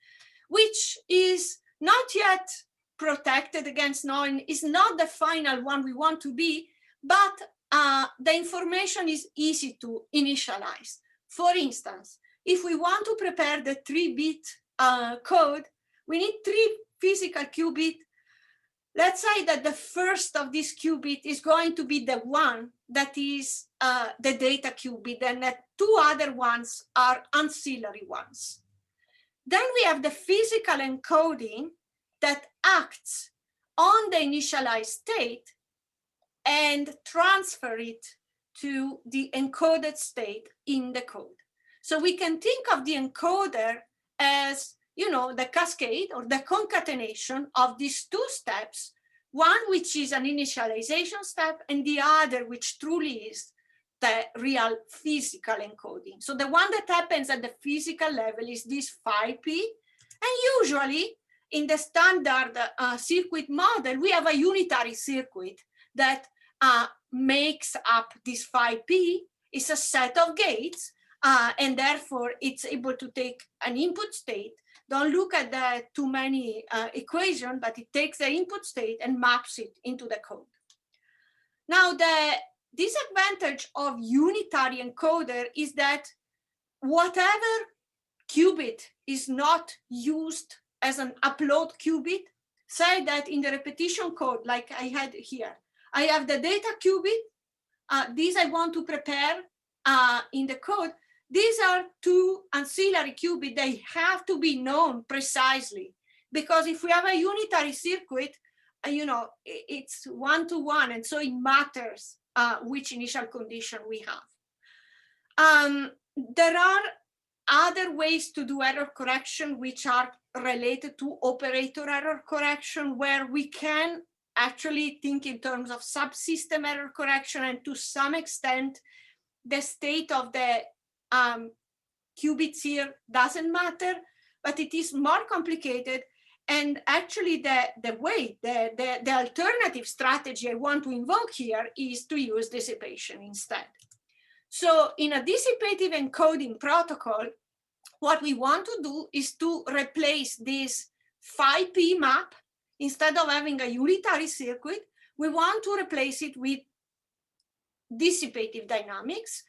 which is not yet protected against knowing, is not the final one we want to be, but the information is easy to initialize. For instance, if we want to prepare the 3-bit code, we need 3 physical qubits. Let's say that the first of this qubit is going to be the one that is the data qubit, and that 2 other ones are ancillary ones. Then we have the physical encoding that acts on the initialized state and transfer it to the encoded state in the code. So we can think of the encoder as, you know, the cascade or the concatenation of these two steps, one which is an initialization step and the other which truly is the real physical encoding. So the one that happens at the physical level is this phi p, and usually in the standard circuit model, we have a unitary circuit that makes up this phi p. It's a set of gates, and therefore it's able to take an input state. Don't look at the too many equations, but it takes the input state and maps it into the code. Now, the disadvantage of unitary encoder is that whatever qubit is not used as an upload qubit, say that in the repetition code, like I had here, I have the data qubit, these I want to prepare in the code. These are two ancillary qubits. They have to be known precisely, because if we have a unitary circuit, you know, it's one-to-one, and so it matters which initial condition we have. There are other ways to do error correction which are related to operator error correction, where we can actually think in terms of subsystem error correction, and to some extent the state of the qubits here doesn't matter, but it is more complicated. And actually the alternative strategy I want to invoke here is to use dissipation instead. So in a dissipative encoding protocol, what we want to do is to replace this phi p map. Instead of having a unitary circuit, we want to replace it with dissipative dynamics.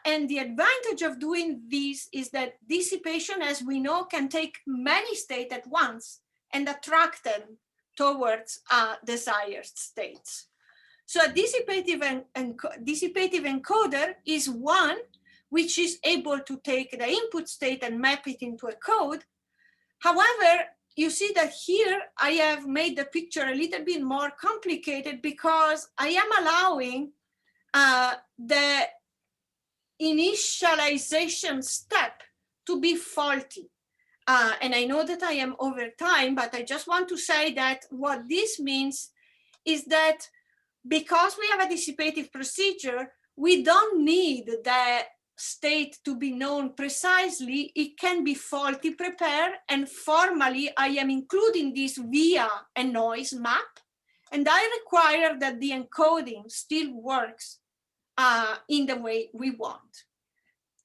And the advantage of doing this is that dissipation, as we know, can take many states at once and attract them towards desired states. So a dissipative encoder is one which is able to take the input state and map it into a code. However, you see that here I have made the picture a little bit more complicated, because I am allowing the initialization step to be faulty. And I know that I am over time, but I just want to say that what this means is that because we have a dissipative procedure, we don't need the state to be known precisely. It can be faulty prepared, and formally I am including this via a noise map, and I require that the encoding still works in the way we want.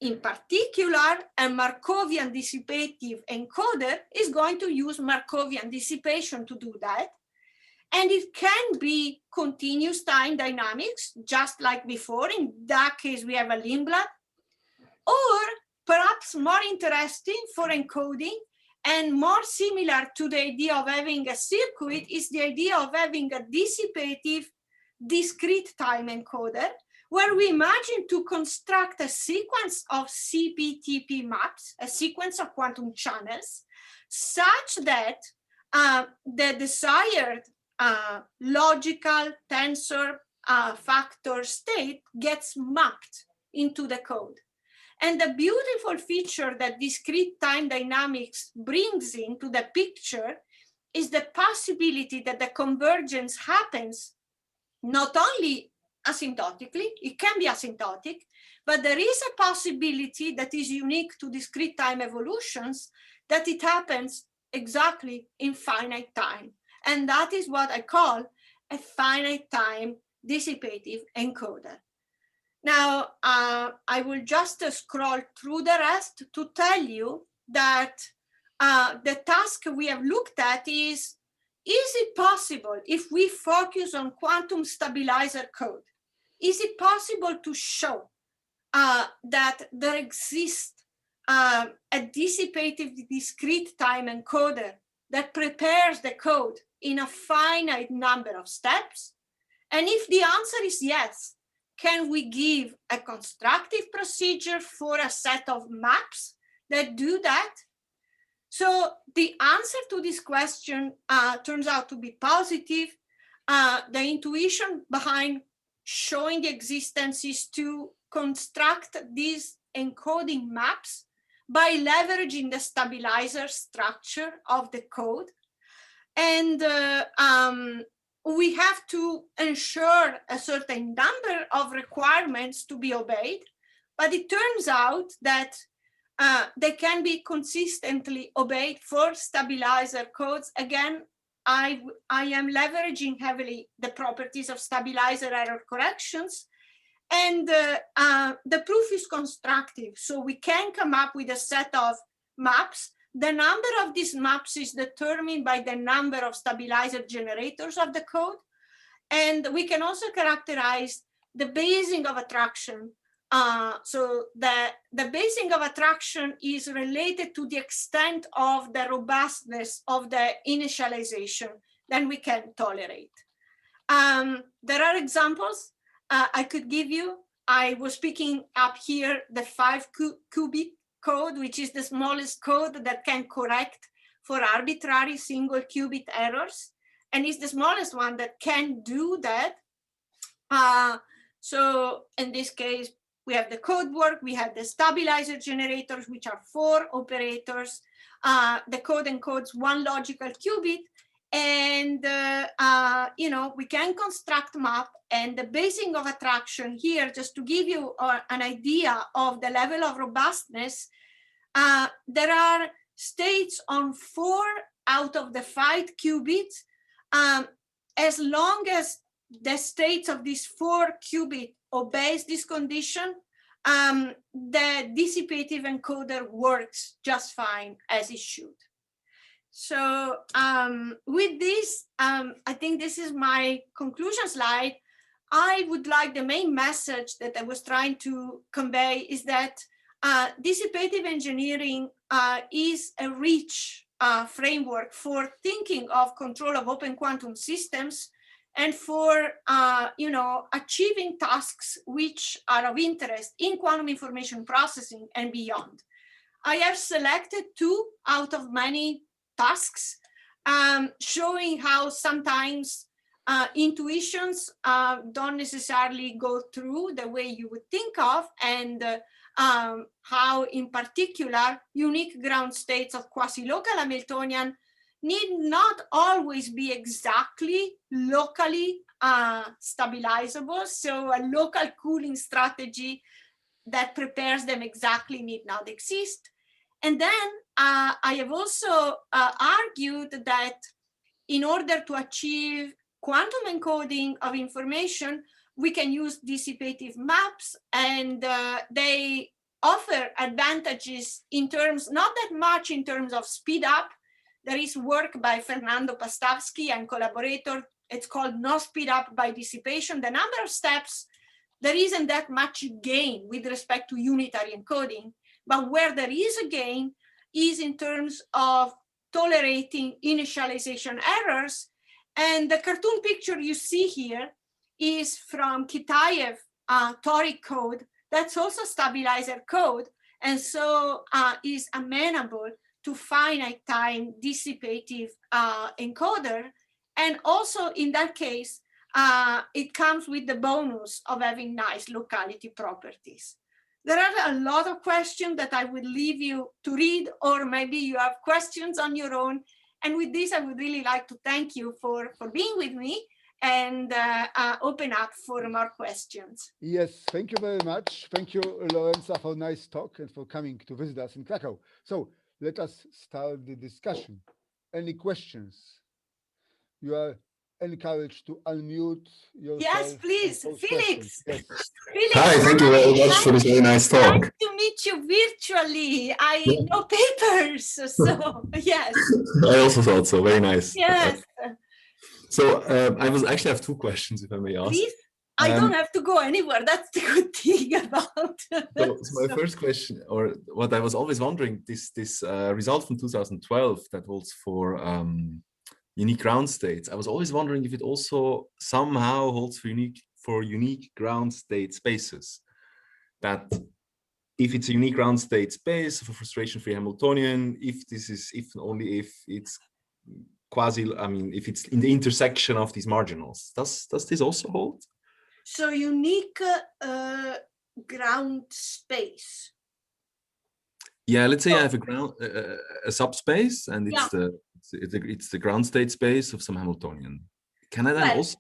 In particular, a Markovian dissipative encoder is going to use Markovian dissipation to do that. And it can be continuous time dynamics, just like before. In that case, we have a Lindblad. Or perhaps more interesting for encoding and more similar to the idea of having a circuit is the idea of having a dissipative discrete time encoder, where we imagine to construct a sequence of CPTP maps, a sequence of quantum channels, such that the desired logical tensor factor state gets mapped into the code. And the beautiful feature that discrete time dynamics brings into the picture is the possibility that the convergence happens not only asymptotically, it can be asymptotic, but there is a possibility that is unique to discrete time evolutions, that it happens exactly in finite time. And that is what I call a finite time dissipative encoder. Now, I will just scroll through the rest to tell you that the task we have looked at is it possible, if we focus on quantum stabilizer code, is it possible to show that there exists a dissipative discrete time encoder that prepares the code in a finite number of steps? And if the answer is yes, can we give a constructive procedure for a set of maps that do that? So the answer to this question turns out to be positive. The intuition behind showing the existence is to construct these encoding maps by leveraging the stabilizer structure of the code. And we have to ensure a certain number of requirements to be obeyed. But it turns out that they can be consistently obeyed for stabilizer codes. Again, I am leveraging heavily the properties of stabilizer error corrections. And the proof is constructive. So we can come up with a set of maps. The number of these maps is determined by the number of stabilizer generators of the code. And we can also characterize the basing of attraction. So the basing of attraction is related to the extent of the robustness of the initialization that we can tolerate. There are examples I could give you. I was picking up here the 5-qubit code, which is the smallest code that can correct for arbitrary single qubit errors. And it's the smallest one that can do that. So in this case, we have the code work, we have the stabilizer generators, which are 4 operators. The code encodes 1 logical qubit. And, we can construct map, and the basing of attraction here, just to give you an idea of the level of robustness, there are states on 4 out of the 5 qubits. As long as the states of these 4 qubit obeys this condition, the dissipative encoder works just fine as it should. So with this, I think this is my conclusion slide. I would like the main message that I was trying to convey is that dissipative engineering is a rich framework for thinking of control of open quantum systems and for achieving tasks which are of interest in quantum information processing and beyond. I have selected 2 out of many tasks, showing how sometimes intuitions don't necessarily go through the way you would think of, and how in particular unique ground states of quasi-local Hamiltonian need not always be exactly locally stabilizable. So a local cooling strategy that prepares them exactly need not exist. And then I have also argued that in order to achieve quantum encoding of information, we can use dissipative maps, and they offer advantages in terms, not that much in terms of speed up. There is work by Fernando Pastavsky and collaborator. It's called no speed up by dissipation. The number of steps, there isn't that much gain with respect to unitary encoding, but where there is a gain is in terms of tolerating initialization errors. And the cartoon picture you see here is from Kitaev toric code. That's also stabilizer code, and so is amenable to finite time dissipative encoder. And also in that case, it comes with the bonus of having nice locality properties. There are a lot of questions that I would leave you to read, or maybe you have questions on your own. And with this, I would really like to thank you for being with me and open up for more questions. Yes, thank you very much. Thank you, Lorenza, for a nice talk and for coming to visit us in Krakow. So let us start the discussion. Any questions? You are encouraged to unmute yourself. Yes, please, Felix. Yes. Felix. Hi, thank you very much for this very nice talk. Nice to meet you virtually. No papers, so yes. I also thought so. Very nice. Yes. So I actually have 2 questions, if I may ask. Please. I don't have to go anywhere. That's the good thing about. So my first question, or what I was always wondering, this result from 2012 that holds for unique ground states. I was always wondering if it also somehow holds for unique ground state spaces. That if it's a unique ground state space of a frustration-free Hamiltonian, if and only if it's if it's in the intersection of these marginals. Does this also hold? So unique ground space. Yeah, let's say I have a subspace, and it's the ground state space of some Hamiltonian. Can I then also?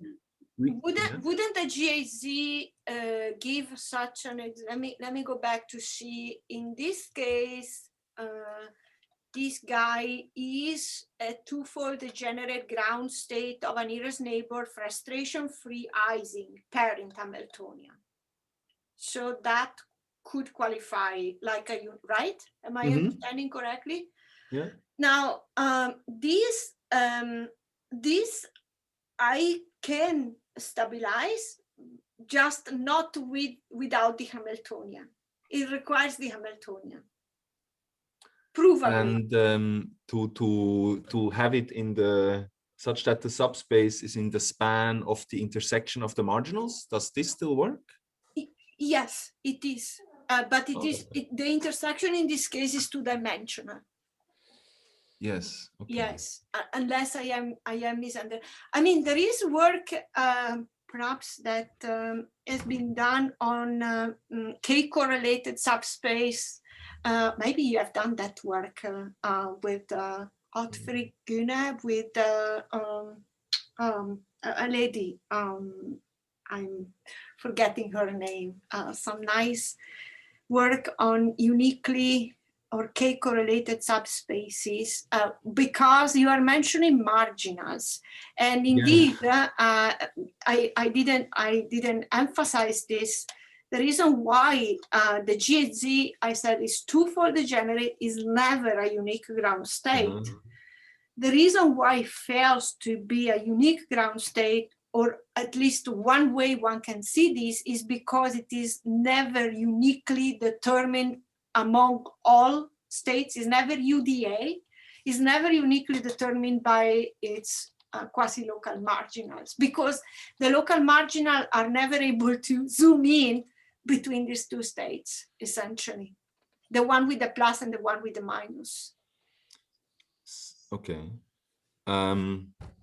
Wouldn't the GAZ give such an? Let me go back to see. In this case, this guy is a twofold degenerate ground state of an nearest neighbor frustration-free Ising parent Hamiltonian. So that could qualify like a right? Am I understanding correctly? Yeah. Now, this I can stabilize, just not without the Hamiltonian. It requires the Hamiltonian. Provable. And to have it in the such that the subspace is in the span of the intersection of the marginals. Does this still work? Yes, it is. But the intersection in this case is two-dimensional. Yes. Okay. Yes, unless I am misunderstanding. I mean, there is work perhaps that has been done on K-correlated subspace. Maybe you have done that work with Otfried Gunab, with a lady. I'm forgetting her name. Some nice work on uniquely or K-correlated subspaces, because you are mentioning marginals, and indeed, I didn't emphasize this. The reason why the GHZ, I said, is twofold degenerate is never a unique ground state. The reason why it fails to be a unique ground state, or at least one way one can see this, is because it is never uniquely determined among all states, is never UDA, is never uniquely determined by its quasi-local marginals, because the local marginal are never able to zoom in between these two states, essentially. The one with the plus and the one with the minus. Okay.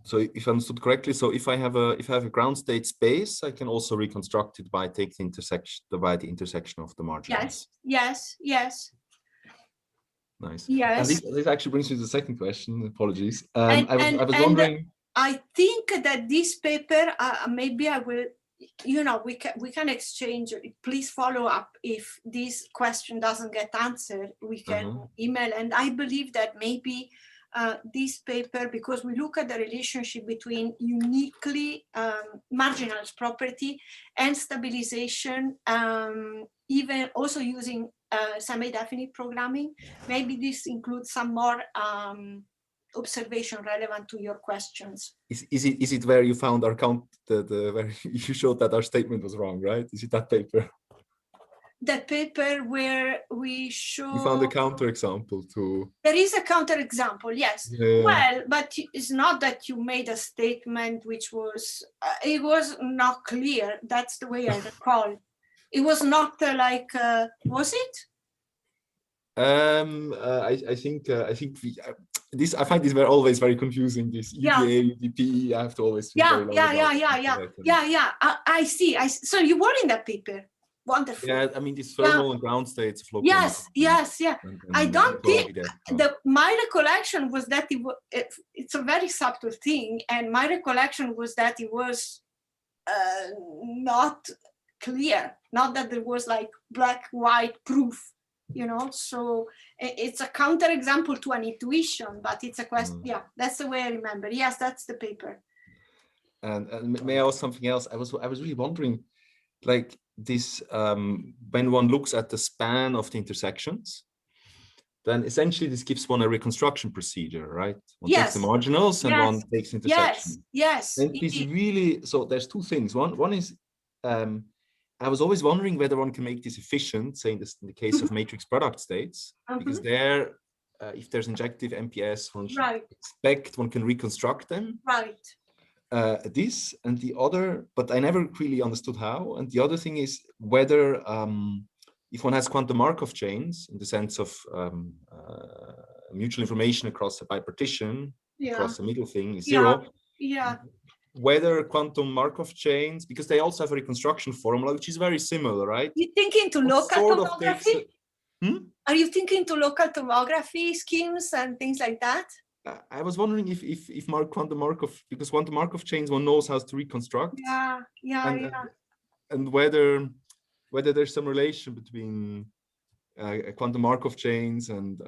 So if I understood correctly, so if I have a ground state space, I can also reconstruct it by taking the intersection of the marginals. Yes. Nice. Yes. And this actually brings me to the second question. Apologies. I was wondering. I think that this paper, maybe I will, we can exchange. Please follow up if this question doesn't get answered. We can email, and I believe that maybe this paper, because we look at the relationship between uniquely marginals property and stabilization, even also using semi-definite programming. Maybe this includes some more observation relevant to your questions. Is it where you found our count, where you showed that our statement was wrong, right? Is it that paper? That paper where we show... You found a counterexample to... There is a counterexample, yes. Yeah. Well, but it's not that you made a statement which was... it was not clear. That's the way I recall. It was not was it? I think I find these were always very confusing. This EDA, UDP, I have to always... I see. So you were in that paper. Wonderful. Yeah, I mean, these thermal and ground states of local. Yes. I don't think my recollection was that it's a very subtle thing, and my recollection was that it was not clear, not that there was like black, white proof, so it's a counterexample to an intuition, but it's a question. Yeah, that's the way I remember. Yes, that's the paper. And may I ask something else? I was really wondering, like this, when one looks at the span of the intersections, then essentially this gives one a reconstruction procedure, right? One takes the marginals and one takes intersection. Yes. And this really, so there's two things. One is, I was always wondering whether one can make this efficient, say in the case of matrix product states, because there, if there's injective MPS, one should expect one can reconstruct them. Right. This and the other, but I never really understood how. And the other thing is whether if one has quantum Markov chains in the sense of mutual information across a bipartition, across the middle thing is zero. Yeah. Whether quantum Markov chains, because they also have a reconstruction formula, which is very similar, right? You thinking to local tomography? Are you thinking to local tomography schemes and things like that? I was wondering if quantum Markov, because quantum Markov chains, one knows how to reconstruct. And whether there's some relation between quantum Markov chains and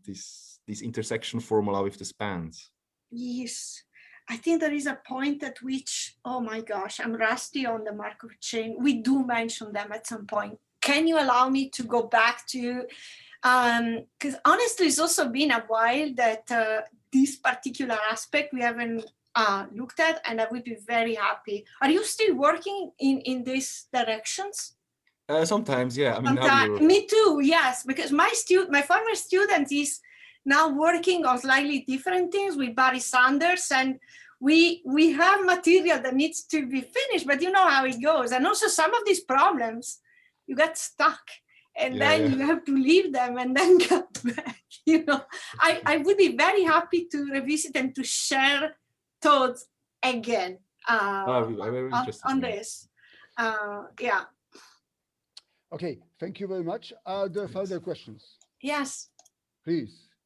this intersection formula with the spans. Yes, I think there is a point at which, oh my gosh, I'm rusty on the Markov chain. We do mention them at some point. Can you allow me to go back to, because honestly, it's also been a while that this particular aspect we haven't looked at, and I would be very happy. Are you still working in these directions? Sometimes, yeah. I mean, me too, yes, because my former student is now working on slightly different things with Barry Sanders, and we have material that needs to be finished, but you know how it goes. And also some of these problems, you get stuck and then you have to leave them and then get back. You know, I would be very happy to revisit and to share thoughts again on this. Yeah. Okay, thank you very much. Are there further questions? Yes. Please.